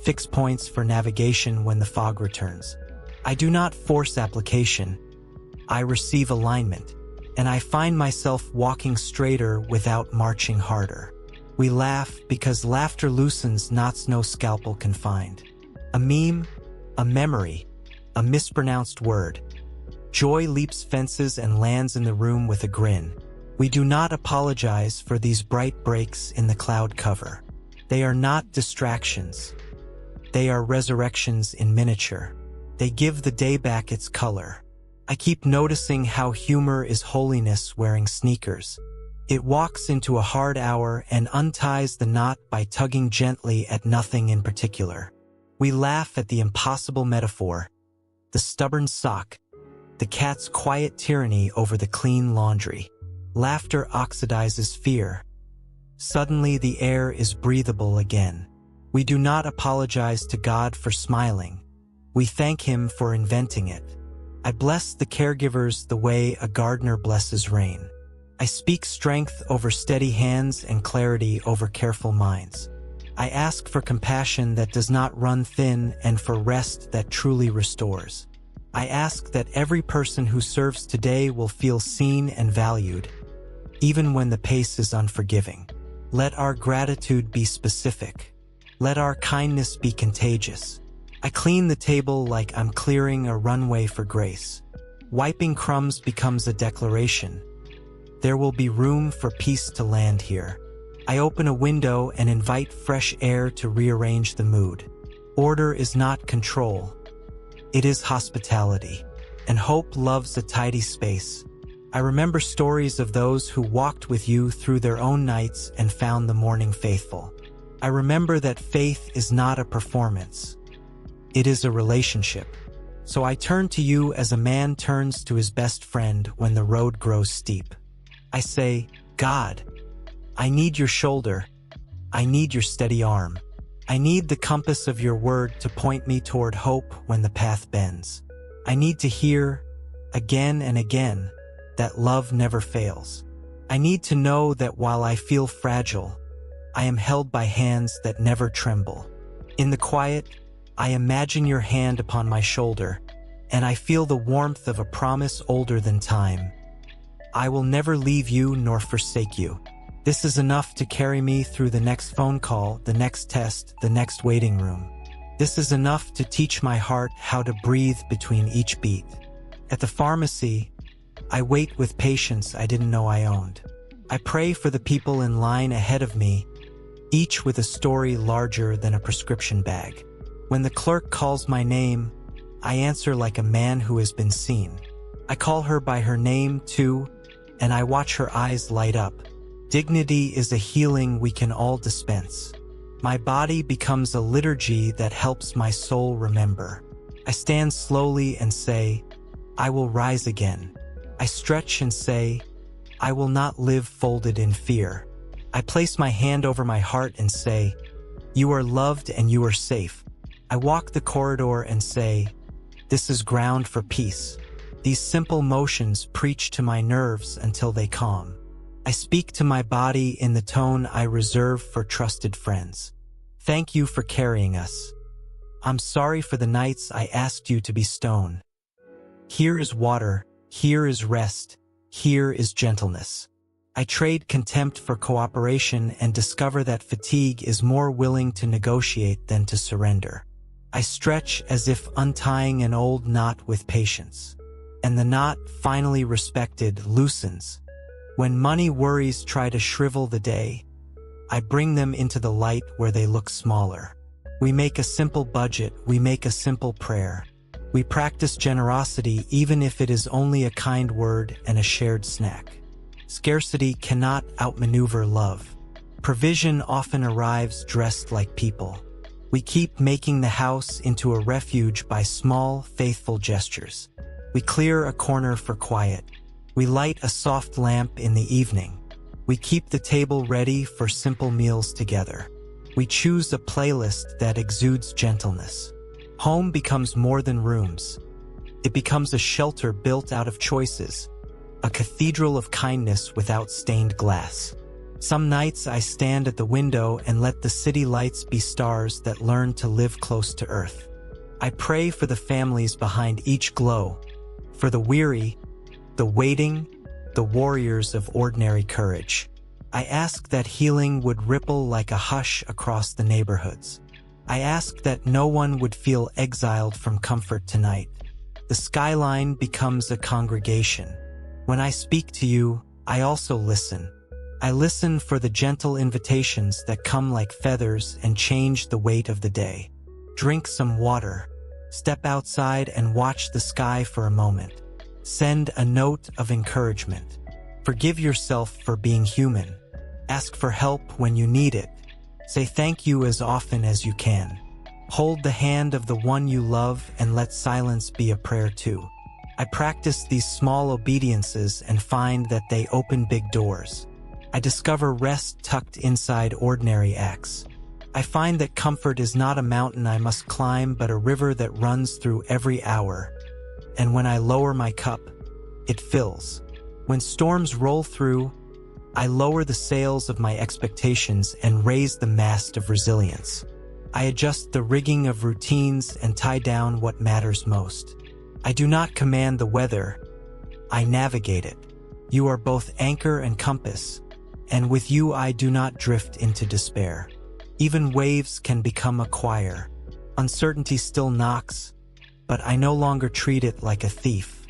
Fix points for navigation when the fog returns. I do not force application. I receive alignment. And I find myself walking straighter without marching harder. We laugh because laughter loosens knots no scalpel can find. A meme, a memory, a mispronounced word. Joy leaps fences and lands in the room with a grin. We do not apologize for these bright breaks in the cloud cover. They are not distractions. They are resurrections in miniature. They give the day back its color. I keep noticing how humor is holiness wearing sneakers. It walks into a hard hour and unties the knot by tugging gently at nothing in particular. We laugh at the impossible metaphor, the stubborn sock, the cat's quiet tyranny over the clean laundry. Laughter oxidizes fear. Suddenly the air is breathable again. We do not apologize to God for smiling. We thank Him for inventing it. I bless the caregivers the way a gardener blesses rain. I speak strength over steady hands and clarity over careful minds. I ask for compassion that does not run thin and for rest that truly restores. I ask that every person who serves today will feel seen and valued, even when the pace is unforgiving. Let our gratitude be specific. Let our kindness be contagious. I clean the table like I'm clearing a runway for grace. Wiping crumbs becomes a declaration. There will be room for peace to land here. I open a window and invite fresh air to rearrange the mood. Order is not control. It is hospitality. And hope loves a tidy space. I remember stories of those who walked with you through their own nights and found the morning faithful. I remember that faith is not a performance. It is a relationship. So I turn to you as a man turns to his best friend when the road grows steep. I say, God, I need your shoulder. I need your steady arm. I need the compass of your word to point me toward hope when the path bends. I need to hear, again and again, that love never fails. I need to know that while I feel fragile, I am held by hands that never tremble. In the quiet, I imagine your hand upon my shoulder, and I feel the warmth of a promise older than time. I will never leave you nor forsake you. This is enough to carry me through the next phone call, the next test, the next waiting room. This is enough to teach my heart how to breathe between each beat. At the pharmacy, I wait with patience I didn't know I owned. I pray for the people in line ahead of me, each with a story larger than a prescription bag. When the clerk calls my name, I answer like a man who has been seen. I call her by her name, too, and I watch her eyes light up. Dignity is a healing we can all dispense. My body becomes a liturgy that helps my soul remember. I stand slowly and say, I will rise again. I stretch and say, I will not live folded in fear. I place my hand over my heart and say, you are loved and you are safe. I walk the corridor and say, this is ground for peace. These simple motions preach to my nerves until they calm. I speak to my body in the tone I reserve for trusted friends. Thank you for carrying us. I'm sorry for the nights I asked you to be stone. Here is water, here is rest, here is gentleness. I trade contempt for cooperation and discover that fatigue is more willing to negotiate than to surrender. I stretch as if untying an old knot with patience. And the knot, finally respected, loosens. When money worries try to shrivel the day, I bring them into the light where they look smaller. We make a simple budget, we make a simple prayer. We practice generosity even if it is only a kind word and a shared snack. Scarcity cannot outmaneuver love. Provision often arrives dressed like people. We keep making the house into a refuge by small, faithful gestures. We clear a corner for quiet. We light a soft lamp in the evening. We keep the table ready for simple meals together. We choose a playlist that exudes gentleness. Home becomes more than rooms. It becomes a shelter built out of choices, a cathedral of kindness without stained glass. Some nights I stand at the window and let the city lights be stars that learn to live close to earth. I pray for the families behind each glow, for the weary, the waiting, the warriors of ordinary courage. I ask that healing would ripple like a hush across the neighborhoods. I ask that no one would feel exiled from comfort tonight. The skyline becomes a congregation. When I speak to you, I also listen. I listen for the gentle invitations that come like feathers and change the weight of the day. Drink some water. Step outside and watch the sky for a moment. Send a note of encouragement. Forgive yourself for being human. Ask for help when you need it. Say thank you as often as you can. Hold the hand of the one you love and let silence be a prayer too. I practice these small obediences and find that they open big doors. I discover rest tucked inside ordinary acts. I find that comfort is not a mountain I must climb, but a river that runs through every hour. And when I lower my cup, it fills. When storms roll through, I lower the sails of my expectations and raise the mast of resilience. I adjust the rigging of routines and tie down what matters most. I do not command the weather, I navigate it. You are both anchor and compass, and with you I do not drift into despair. Even waves can become a choir. Uncertainty still knocks, but I no longer treat it like a thief.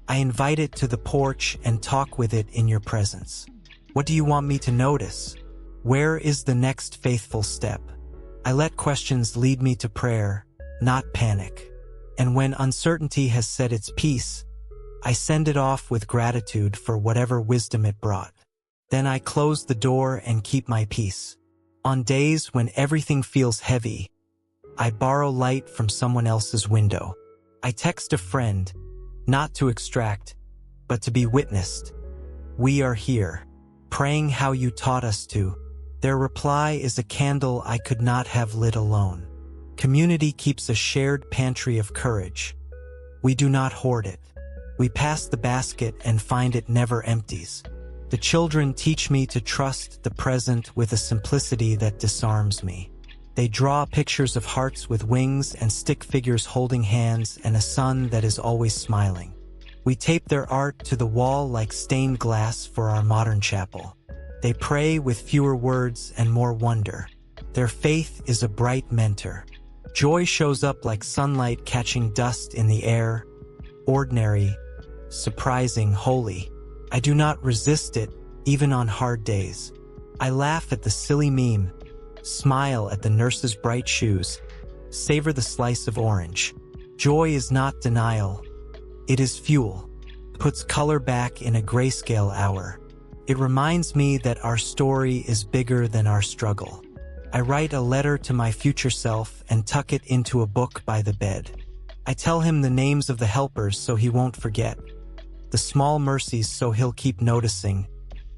I invite it to the porch and talk with it in your presence. What do you want me to notice? Where is the next faithful step? I let questions lead me to prayer, not panic. And when uncertainty has said its piece, I send it off with gratitude for whatever wisdom it brought. Then I close the door and keep my peace. On days when everything feels heavy, I borrow light from someone else's window. I text a friend, not to extract, but to be witnessed. We are here, praying how you taught us to, Their reply is a candle I could not have lit alone. Community keeps a shared pantry of courage. We do not hoard it. We pass the basket and find it never empties. The children teach me to trust the present with a simplicity that disarms me. They draw pictures of hearts with wings and stick figures holding hands and a sun that is always smiling. We tape their art to the wall like stained glass for our modern chapel. They pray with fewer words and more wonder. Their faith is a bright mentor. Joy shows up like sunlight catching dust in the air. Ordinary, surprising, holy. I do not resist it, even on hard days. I laugh at the silly meme, smile at the nurse's bright shoes, savor the slice of orange. Joy is not denial. It is fuel. Puts color back in a grayscale hour. It reminds me that our story is bigger than our struggle. I write a letter to my future self and tuck it into a book by the bed. I tell him the names of the helpers so he won't forget. The small mercies so he'll keep noticing.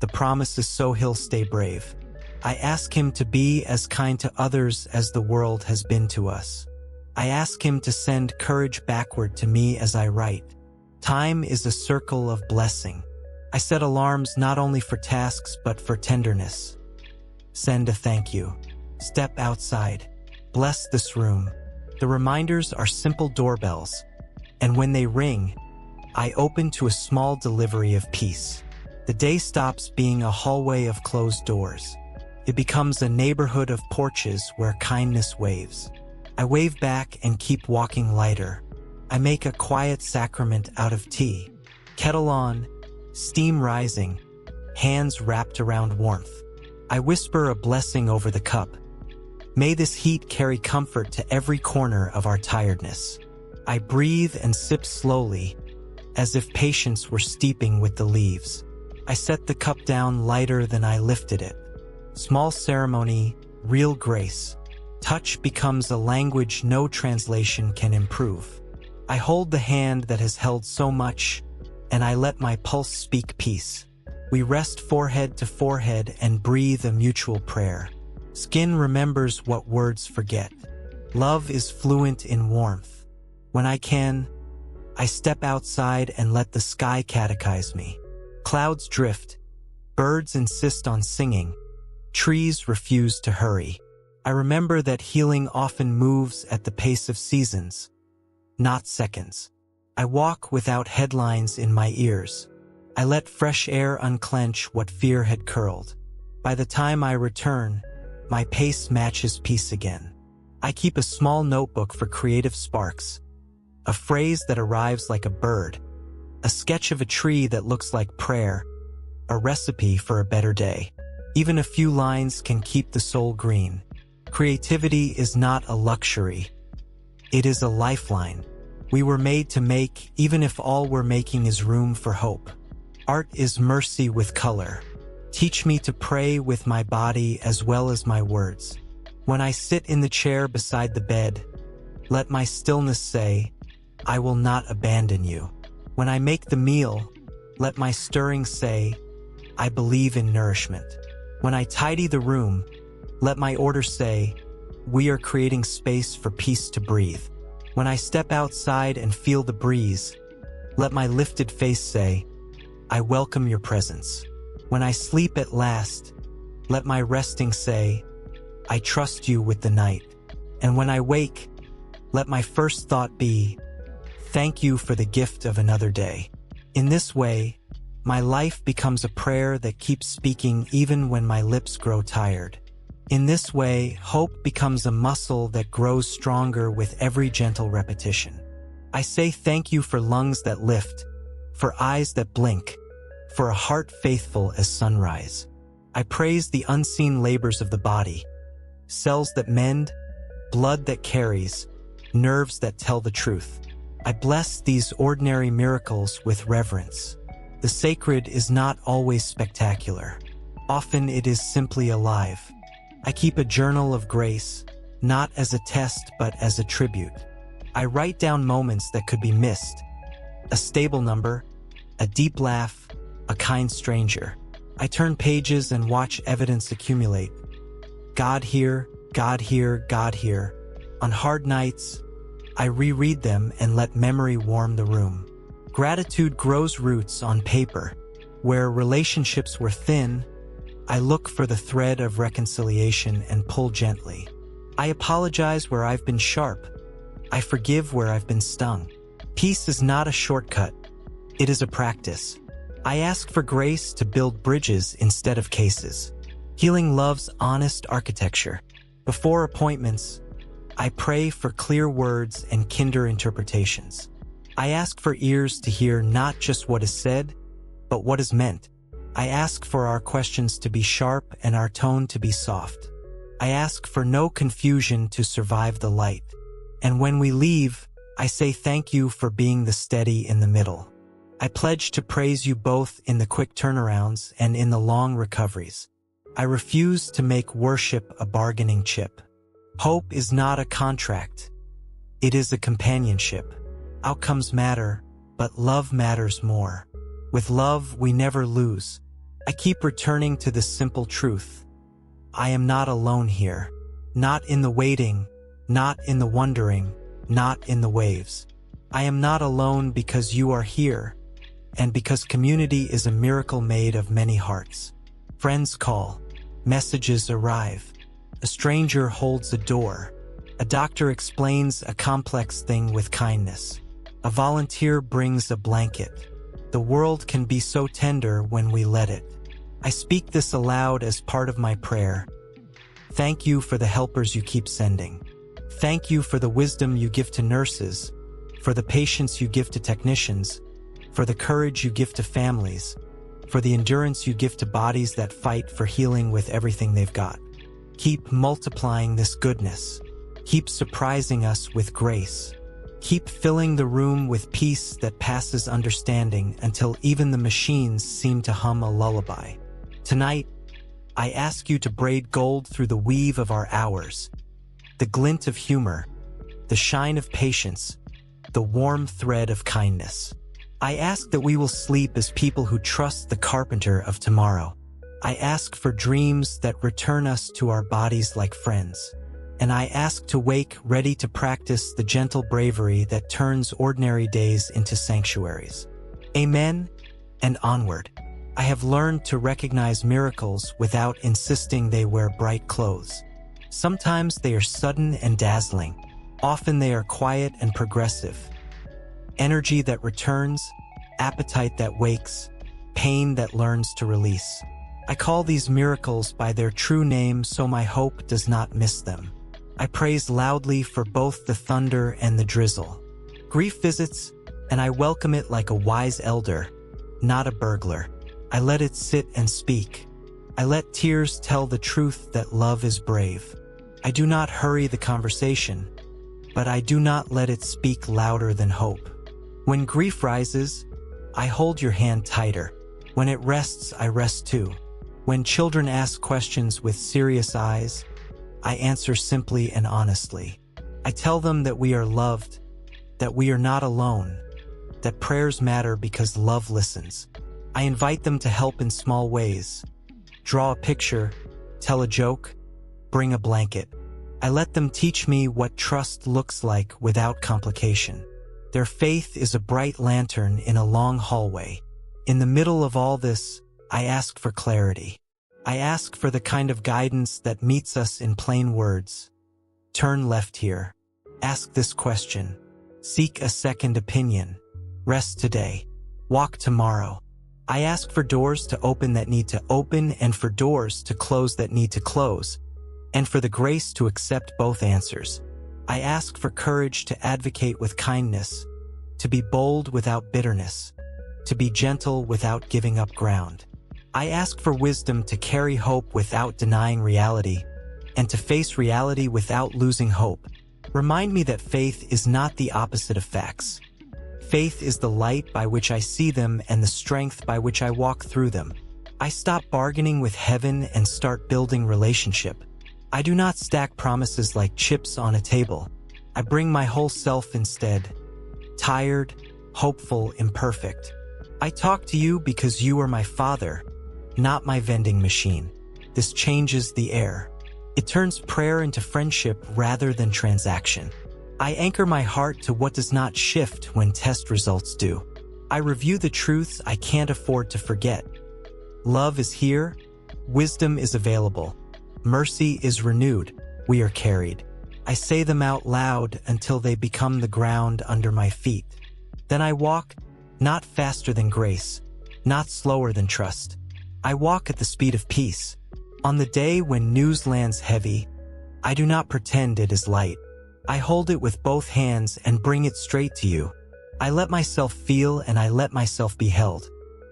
The promises so he'll stay brave. I ask him to be as kind to others as the world has been to us. I ask him to send courage backward to me as I write. Time is a circle of blessing. I set alarms not only for tasks but for tenderness. Send a thank you. Step outside. Bless this room. The reminders are simple doorbells, and when they ring, I open to a small delivery of peace. The day stops being a hallway of closed doors. It becomes a neighborhood of porches where kindness waves. I wave back and keep walking lighter. I make a quiet sacrament out of tea. Kettle on, steam rising, hands wrapped around warmth. I whisper a blessing over the cup. May this heat carry comfort to every corner of our tiredness. I breathe and sip slowly, as if patience were steeping with the leaves. I set the cup down lighter than I lifted it. Small ceremony, real grace. Touch becomes a language no translation can improve. I hold the hand that has held so much, and I let my pulse speak peace. We rest forehead to forehead and breathe a mutual prayer. Skin remembers what words forget. Love is fluent in warmth. When I can, I step outside and let the sky catechize me. Clouds drift. Birds insist on singing. Trees refuse to hurry. I remember that healing often moves at the pace of seasons, not seconds. I walk without headlines in my ears. I let fresh air unclench what fear had curled. By the time I return, my pace matches peace again. I keep a small notebook for creative sparks, a phrase that arrives like a bird, a sketch of a tree that looks like prayer, a recipe for a better day. Even a few lines can keep the soul green. Creativity is not a luxury. It is a lifeline. We were made to make, even if all we're making is room for hope. Art is mercy with color. Teach me to pray with my body as well as my words. When I sit in the chair beside the bed, let my stillness say, I will not abandon you. When I make the meal, let my stirring say, I believe in nourishment. When I tidy the room, let my order say, we are creating space for peace to breathe. When I step outside and feel the breeze, let my lifted face say, I welcome your presence. When I sleep at last, let my resting say, I trust you with the night. And when I wake, let my first thought be, thank you for the gift of another day. In this way, my life becomes a prayer that keeps speaking even when my lips grow tired. In this way, hope becomes a muscle that grows stronger with every gentle repetition. I say thank you for lungs that lift, for eyes that blink, for a heart faithful as sunrise. I praise the unseen labors of the body, cells that mend, blood that carries, nerves that tell the truth. I bless these ordinary miracles with reverence. The sacred is not always spectacular. Often it is simply alive. I keep a journal of grace, not as a test but as a tribute. I write down moments that could be missed. A stable number, a deep laugh, a kind stranger. I turn pages and watch evidence accumulate. God here, God here, God here. On hard nights, I reread them and let memory warm the room. Gratitude grows roots on paper. Where relationships were thin, I look for the thread of reconciliation and pull gently. I apologize where I've been sharp. I forgive where I've been stung. Peace is not a shortcut. It is a practice. I ask for grace to build bridges instead of cases. Healing loves honest architecture. Before appointments, I pray for clear words and kinder interpretations. I ask for ears to hear not just what is said, but what is meant. I ask for our questions to be sharp and our tone to be soft. I ask for no confusion to survive the light. And when we leave, I say thank you for being the steady in the middle. I pledge to praise you both in the quick turnarounds and in the long recoveries. I refuse to make worship a bargaining chip. Hope is not a contract. It is a companionship. Outcomes matter, but love matters more. With love, we never lose. I keep returning to this simple truth. I am not alone here. Not in the waiting, not in the wondering, not in the waves. I am not alone because you are here, and because community is a miracle made of many hearts. Friends call, messages arrive. A stranger holds a door. A doctor explains a complex thing with kindness. A volunteer brings a blanket. The world can be so tender when we let it. I speak this aloud as part of my prayer. Thank you for the helpers you keep sending. Thank you for the wisdom you give to nurses, for the patience you give to technicians, for the courage you give to families, for the endurance you give to bodies that fight for healing with everything they've got. Keep multiplying this goodness. Keep surprising us with grace. Keep filling the room with peace that passes understanding until even the machines seem to hum a lullaby. Tonight, I ask you to braid gold through the weave of our hours, the glint of humor, the shine of patience, the warm thread of kindness. I ask that we will sleep as people who trust the carpenter of tomorrow. I ask for dreams that return us to our bodies like friends. And I ask to wake ready to practice the gentle bravery that turns ordinary days into sanctuaries. Amen, and onward. I have learned to recognize miracles without insisting they wear bright clothes. Sometimes they are sudden and dazzling. Often they are quiet and progressive. Energy that returns, appetite that wakes, pain that learns to release. I call these miracles by their true name so my hope does not miss them. I praise loudly for both the thunder and the drizzle. Grief visits, and I welcome it like a wise elder, not a burglar. I let it sit and speak. I let tears tell the truth that love is brave. I do not hurry the conversation, but I do not let it speak louder than hope. When grief rises, I hold your hand tighter. When it rests, I rest too. When children ask questions with serious eyes, I answer simply and honestly. I tell them that we are loved, that we are not alone, that prayers matter because love listens. I invite them to help in small ways. Draw a picture, tell a joke, bring a blanket. I let them teach me what trust looks like without complication. Their faith is a bright lantern in a long hallway. In the middle of all this, I ask for clarity. I ask for the kind of guidance that meets us in plain words. Turn left here. Ask this question. Seek a second opinion. Rest today. Walk tomorrow. I ask for doors to open that need to open and for doors to close that need to close, and for the grace to accept both answers. I ask for courage to advocate with kindness, to be bold without bitterness, to be gentle without giving up ground. I ask for wisdom to carry hope without denying reality, and to face reality without losing hope. Remind me that faith is not the opposite of facts. Faith is the light by which I see them and the strength by which I walk through them. I stop bargaining with heaven and start building relationship. I do not stack promises like chips on a table. I bring my whole self instead. Tired, hopeful, imperfect. I talk to you because you are my Father, not my vending machine. This changes the air. It turns prayer into friendship rather than transaction. I anchor my heart to what does not shift when test results do. I review the truths I can't afford to forget. Love is here. Wisdom is available. Mercy is renewed. We are carried. I say them out loud until they become the ground under my feet. Then I walk, not faster than grace, not slower than trust. I walk at the speed of peace. On the day when news lands heavy, I do not pretend it is light. I hold it with both hands and bring it straight to you. I let myself feel and I let myself be held.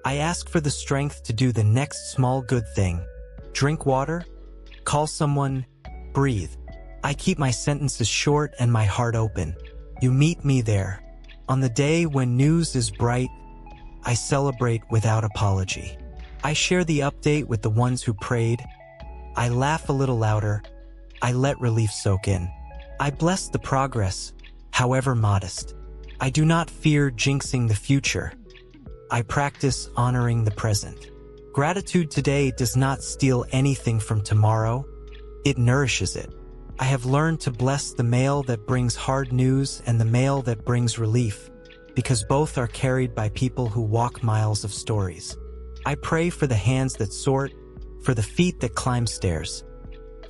I ask for the strength to do the next small good thing. Drink water, call someone, breathe. I keep my sentences short and my heart open. You meet me there. On the day when news is bright, I celebrate without apology. I share the update with the ones who prayed. I laugh a little louder. I let relief soak in. I bless the progress, however modest. I do not fear jinxing the future. I practice honoring the present. Gratitude today does not steal anything from tomorrow. It nourishes it. I have learned to bless the mail that brings hard news and the mail that brings relief, because both are carried by people who walk miles of stories. I pray for the hands that sort, for the feet that climb stairs,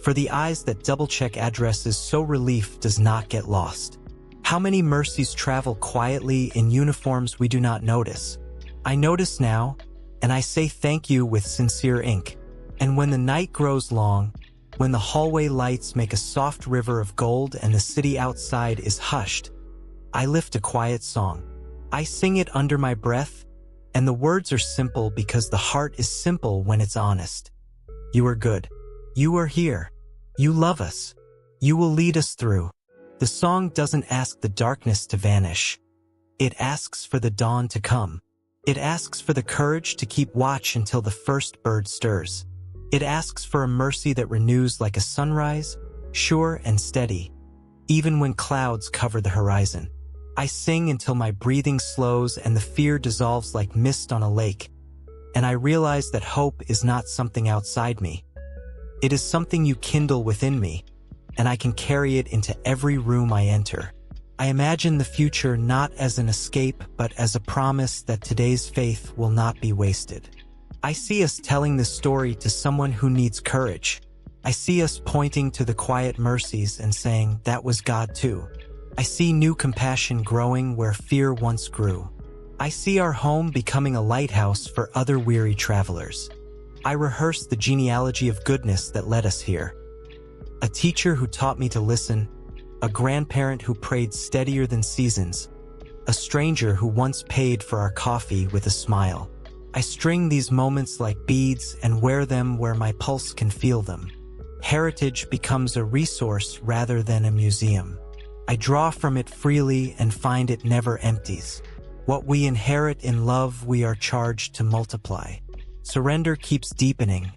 for the eyes that double-check addresses so relief does not get lost. How many mercies travel quietly in uniforms we do not notice? I notice now, and I say thank you with sincere ink. And when the night grows long, when the hallway lights make a soft river of gold and the city outside is hushed, I lift a quiet song. I sing it under my breath, and the words are simple because the heart is simple when it's honest. You are good. You are here. You love us. You will lead us through. The song doesn't ask the darkness to vanish. It asks for the dawn to come. It asks for the courage to keep watch until the first bird stirs. It asks for a mercy that renews like a sunrise, sure and steady, even when clouds cover the horizon. I sing until my breathing slows and the fear dissolves like mist on a lake, and I realize that hope is not something outside me. It is something you kindle within me, and I can carry it into every room I enter. I imagine the future not as an escape, but as a promise that today's faith will not be wasted. I see us telling this story to someone who needs courage. I see us pointing to the quiet mercies and saying, that was God too. I see new compassion growing where fear once grew. I see our home becoming a lighthouse for other weary travelers. I rehearse the genealogy of goodness that led us here. A teacher who taught me to listen, a grandparent who prayed steadier than seasons, a stranger who once paid for our coffee with a smile. I string these moments like beads and wear them where my pulse can feel them. Heritage becomes a resource rather than a museum. I draw from it freely and find it never empties. What we inherit in love, we are charged to multiply. Surrender keeps deepening,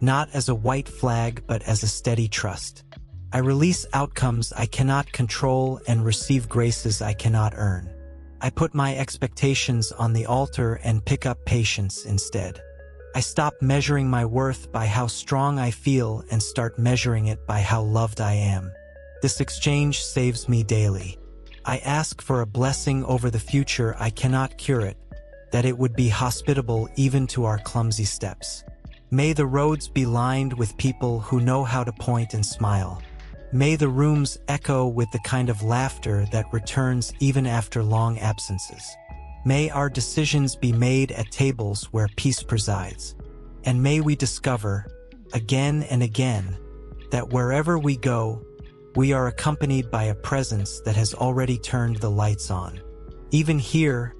not as a white flag, but as a steady trust. I release outcomes I cannot control and receive graces I cannot earn. I put my expectations on the altar and pick up patience instead. I stop measuring my worth by how strong I feel and start measuring it by how loved I am. This exchange saves me daily. I ask for a blessing over the future I cannot cure it, that it would be hospitable even to our clumsy steps. May the roads be lined with people who know how to point and smile. May the rooms echo with the kind of laughter that returns even after long absences. May our decisions be made at tables where peace presides. And may we discover, again and again, that wherever we go, we are accompanied by a presence that has already turned the lights on. Even here,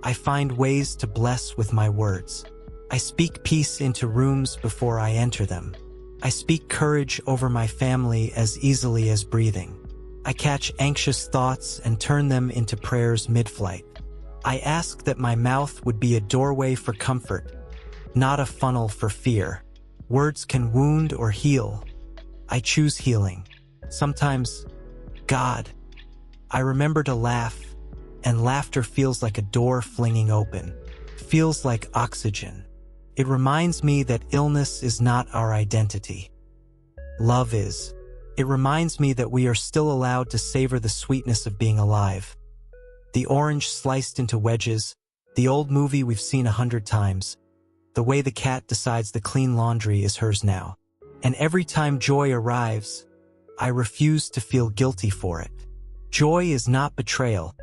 I find ways to bless with my words. I speak peace into rooms before I enter them. I speak courage over my family as easily as breathing. I catch anxious thoughts and turn them into prayers mid-flight. I ask that my mouth would be a doorway for comfort, not a funnel for fear. Words can wound or heal. I choose healing. Sometimes, God, I remember to laugh, and laughter feels like a door flinging open, feels like oxygen. It reminds me that illness is not our identity. love is. It reminds me that we are still allowed to savor the sweetness of being alive. The orange sliced into wedges, the old movie we've seen 100 times, the way the cat decides the clean laundry is hers now. And every time joy arrives, I refuse to feel guilty for it. Joy is not betrayal.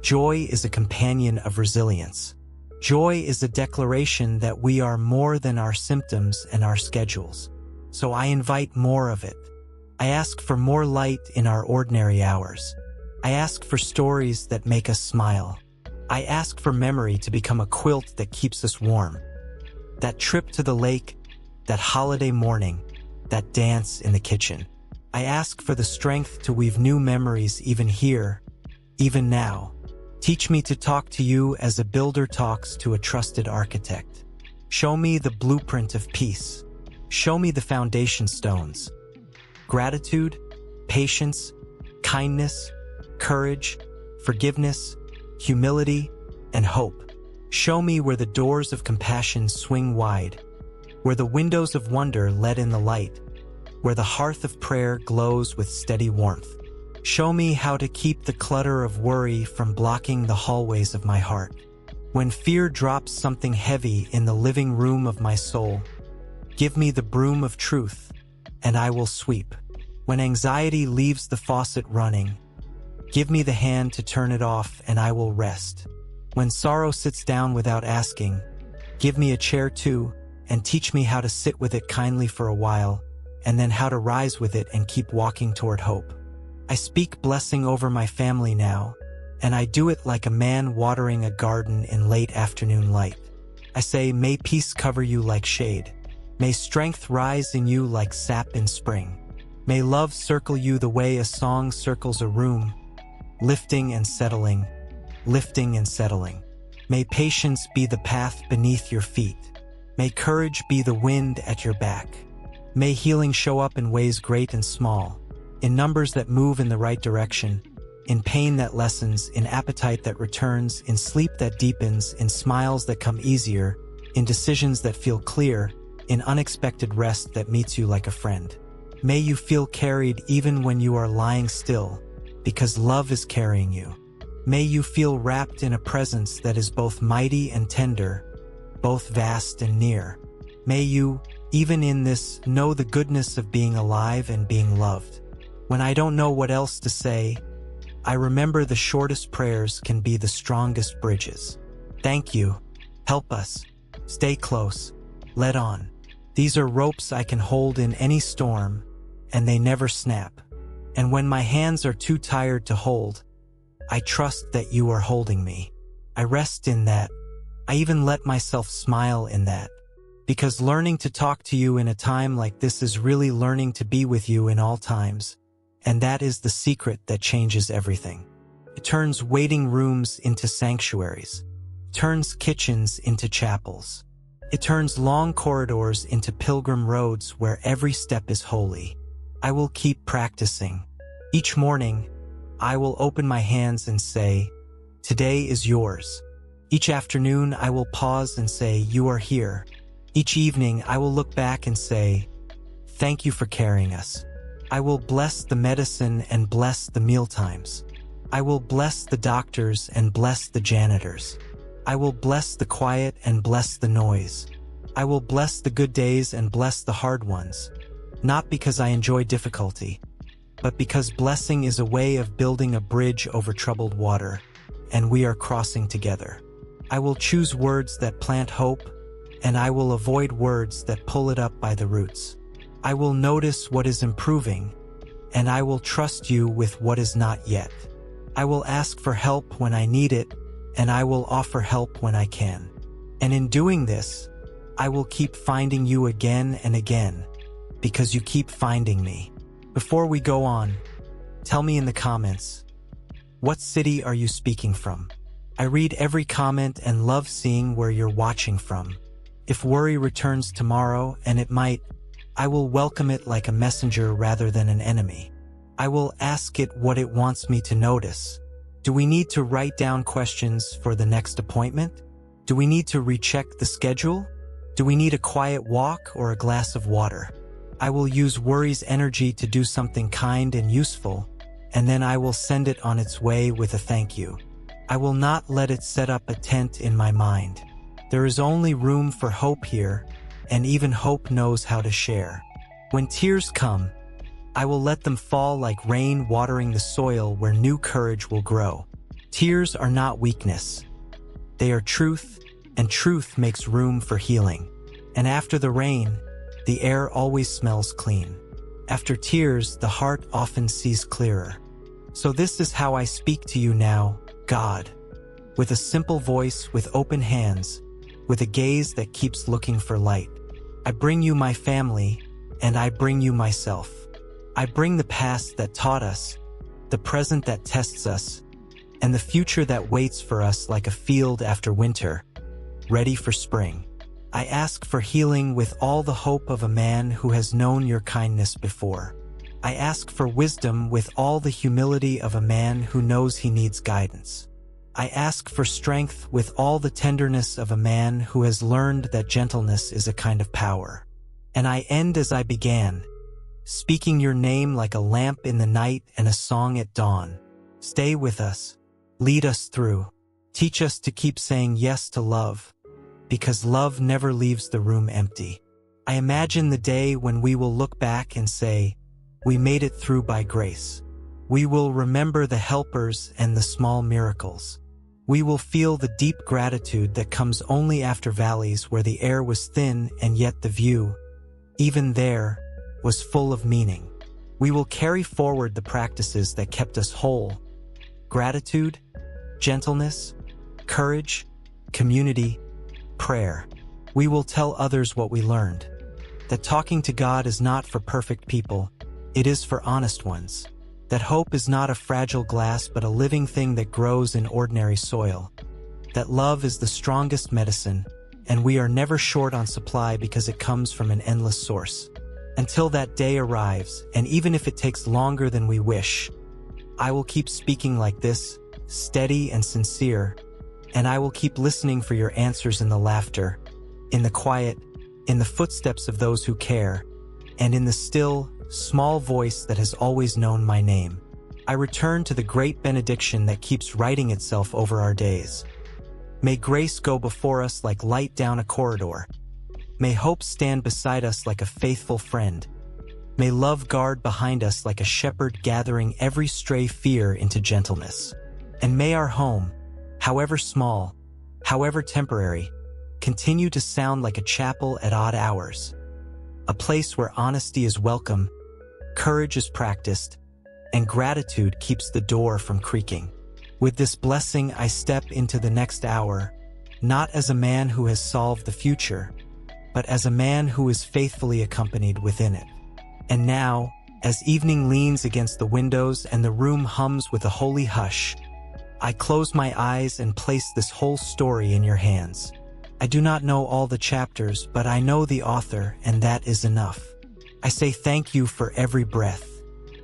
Joy is a companion of resilience. Joy is a declaration that we are more than our symptoms and our schedules. So I invite more of it. I ask for more light in our ordinary hours. I ask for stories that make us smile. I ask for memory to become a quilt that keeps us warm. That trip to the lake, that holiday morning, that dance in the kitchen. I ask for the strength to weave new memories even here, even now. Teach me to talk to you as a builder talks to a trusted architect. Show me the blueprint of peace. Show me the foundation stones. Gratitude, patience, kindness, courage, forgiveness, humility, and hope. Show me where the doors of compassion swing wide, where the windows of wonder let in the light, where the hearth of prayer glows with steady warmth. Show me how to keep the clutter of worry from blocking the hallways of my heart. When fear drops something heavy in the living room of my soul, give me the broom of truth, and I will sweep. When anxiety leaves the faucet running, give me the hand to turn it off, and I will rest. When sorrow sits down without asking, give me a chair too, and teach me how to sit with it kindly for a while, and then how to rise with it and keep walking toward hope. I speak blessing over my family now, and I do it like a man watering a garden in late afternoon light. I say, may peace cover you like shade. May strength rise in you like sap in spring. May love circle you the way a song circles a room, lifting and settling, lifting and settling. May patience be the path beneath your feet. May courage be the wind at your back. May healing show up in ways great and small, in numbers that move in the right direction, in pain that lessens, in appetite that returns, in sleep that deepens, in smiles that come easier, in decisions that feel clear, in unexpected rest that meets you like a friend. May you feel carried even when you are lying still, because love is carrying you. May you feel wrapped in a presence that is both mighty and tender, both vast and near. May you, even in this, know the goodness of being alive and being loved. When I don't know what else to say, I remember the shortest prayers can be the strongest bridges. Thank you. Help us. Stay close. Let on. These are ropes I can hold in any storm, and they never snap. And when my hands are too tired to hold, I trust that you are holding me. I rest in that. I even let myself smile in that. Because learning to talk to you in a time like this is really learning to be with you in all times. And that is the secret that changes everything. It turns waiting rooms into sanctuaries. It turns kitchens into chapels. It turns long corridors into pilgrim roads where every step is holy. I will keep practicing. Each morning, I will open my hands and say, today is yours. Each afternoon, I will pause and say, you are here. Each evening, I will look back and say, thank you for carrying us. I will bless the medicine and bless the mealtimes. I will bless the doctors and bless the janitors. I will bless the quiet and bless the noise. I will bless the good days and bless the hard ones. Not because I enjoy difficulty, but because blessing is a way of building a bridge over troubled water, and we are crossing together. I will choose words that plant hope, and I will avoid words that pull it up by the roots. I will notice what is improving, and I will trust you with what is not yet. I will ask for help when I need it, and I will offer help when I can. And in doing this, I will keep finding you again and again, because you keep finding me. Before we go on, tell me in the comments, what city are you speaking from? I read every comment and love seeing where you're watching from. If worry returns tomorrow, and it might, I will welcome it like a messenger rather than an enemy. I will ask it what it wants me to notice. Do we need to write down questions for the next appointment? Do we need to recheck the schedule? Do we need a quiet walk or a glass of water? I will use worry's energy to do something kind and useful, and then I will send it on its way with a thank you. I will not let it set up a tent in my mind. There is only room for hope here, and even hope knows how to share. When tears come, I will let them fall like rain watering the soil where new courage will grow. Tears are not weakness. They are truth, and truth makes room for healing. And after the rain, the air always smells clean. After tears, the heart often sees clearer. So this is how I speak to you now, God. With a simple voice, with open hands, with a gaze that keeps looking for light. I bring you my family, and I bring you myself. I bring the past that taught us, the present that tests us, and the future that waits for us like a field after winter, ready for spring. I ask for healing with all the hope of a man who has known your kindness before. I ask for wisdom with all the humility of a man who knows he needs guidance. I ask for strength with all the tenderness of a man who has learned that gentleness is a kind of power. And I end as I began, speaking your name like a lamp in the night and a song at dawn. Stay with us, lead us through, teach us to keep saying yes to love, because love never leaves the room empty. I imagine the day when we will look back and say, we made it through by grace. We will remember the helpers and the small miracles. We will feel the deep gratitude that comes only after valleys where the air was thin and yet the view, even there, was full of meaning. We will carry forward the practices that kept us whole: gratitude, gentleness, courage, community, prayer. We will tell others what we learned, that talking to God is not for perfect people, it is for honest ones. That hope is not a fragile glass but a living thing that grows in ordinary soil. That love is the strongest medicine, and we are never short on supply because it comes from an endless source. Until that day arrives, and even if it takes longer than we wish, I will keep speaking like this, steady and sincere, and I will keep listening for your answers in the laughter, in the quiet, in the footsteps of those who care, and in the still, small voice that has always known my name. I return to the great benediction that keeps writing itself over our days. May grace go before us like light down a corridor. May hope stand beside us like a faithful friend. May love guard behind us like a shepherd gathering every stray fear into gentleness. And may our home, however small, however temporary, continue to sound like a chapel at odd hours. A place where honesty is welcome, courage is practiced, and gratitude keeps the door from creaking. With this blessing, I step into the next hour, not as a man who has solved the future, but as a man who is faithfully accompanied within it. And now, as evening leans against the windows and the room hums with a holy hush, I close my eyes and place this whole story in your hands. I do not know all the chapters, but I know the author, and that is enough. I say thank you for every breath.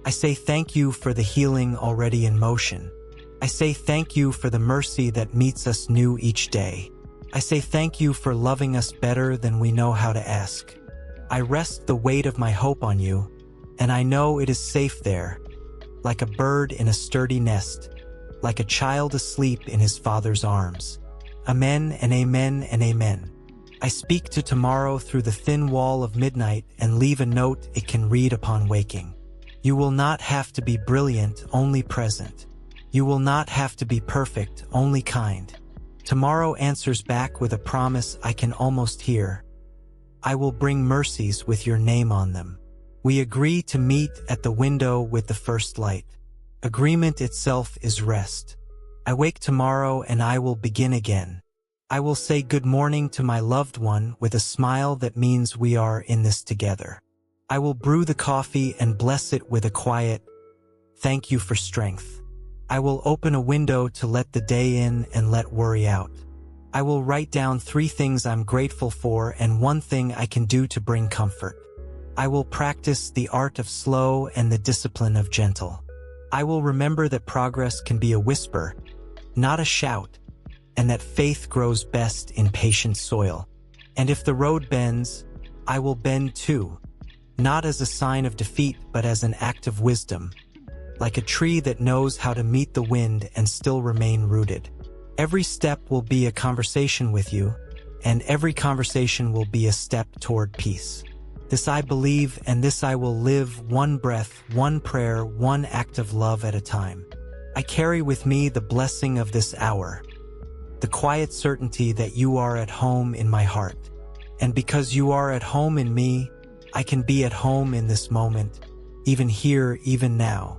I say thank you for the healing already in motion. I say thank you for the mercy that meets us new each day. I say thank you for loving us better than we know how to ask. I rest the weight of my hope on you, and I know it is safe there, like a bird in a sturdy nest, like a child asleep in his father's arms. Amen and amen and amen. I speak to tomorrow through the thin wall of midnight and leave a note it can read upon waking. You will not have to be brilliant, only present. You will not have to be perfect, only kind. Tomorrow answers back with a promise I can almost hear. I will bring mercies with your name on them. We agree to meet at the window with the first light. Agreement itself is rest. I wake tomorrow and I will begin again. I will say good morning to my loved one with a smile that means we are in this together. I will brew the coffee and bless it with a quiet, thank you for strength. I will open a window to let the day in and let worry out. I will write down 3 things I'm grateful for and 1 thing I can do to bring comfort. I will practice the art of slow and the discipline of gentle. I will remember that progress can be a whisper, not a shout, and that faith grows best in patient soil. And if the road bends, I will bend too. not as a sign of defeat but as an act of wisdom, like a tree that knows how to meet the wind and still remain rooted. Every step will be a conversation with you, and every conversation will be a step toward peace. This I believe, and this I will live, one breath, one prayer, one act of love at a time. I carry with me the blessing of this hour, the quiet certainty that you are at home in my heart. And because you are at home in me, I can be at home in this moment, even here, even now.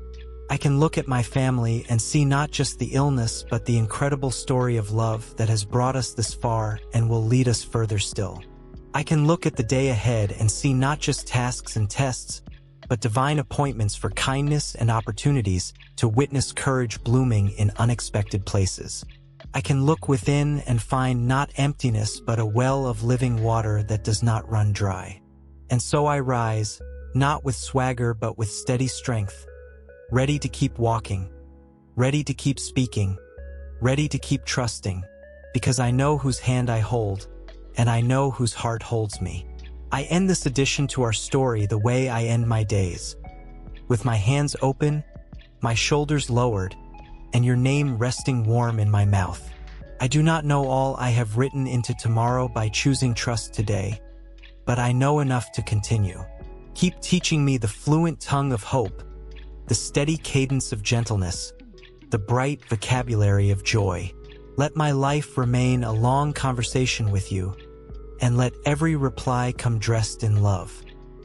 I can look at my family and see not just the illness but the incredible story of love that has brought us this far and will lead us further still. I can look at the day ahead and see not just tasks and tests, but divine appointments for kindness and opportunities to witness courage blooming in unexpected places. I can look within and find not emptiness but a well of living water that does not run dry. And so I rise, not with swagger but with steady strength, ready to keep walking, ready to keep speaking, ready to keep trusting, because I know whose hand I hold, and I know whose heart holds me. I end this addition to our story the way I end my days, with my hands open, my shoulders lowered, and your name resting warm in my mouth. I do not know all I have written into tomorrow by choosing trust today, but I know enough to continue. Keep teaching me the fluent tongue of hope, the steady cadence of gentleness, the bright vocabulary of joy. Let my life remain a long conversation with you, and let every reply come dressed in love.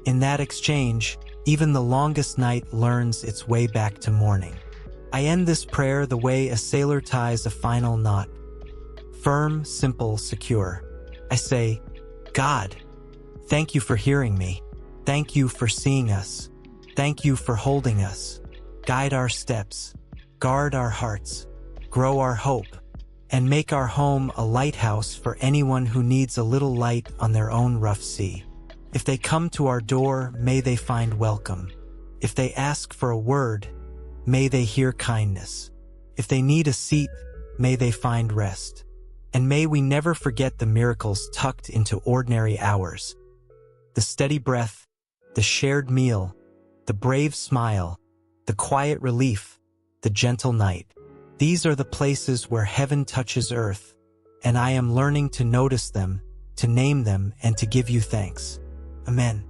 In that exchange, even the longest night learns its way back to morning. I end this prayer the way a sailor ties a final knot. Firm, simple, secure. I say, God, thank you for hearing me. Thank you for seeing us. Thank you for holding us. Guide our steps, guard our hearts, grow our hope, and make our home a lighthouse for anyone who needs a little light on their own rough sea. If they come to our door, may they find welcome. If they ask for a word, may they hear kindness. If they need a seat, may they find rest. And may we never forget the miracles tucked into ordinary hours. The steady breath, the shared meal, the brave smile, the quiet relief, the gentle night. These are the places where heaven touches earth, and I am learning to notice them, to name them, and to give you thanks. Amen.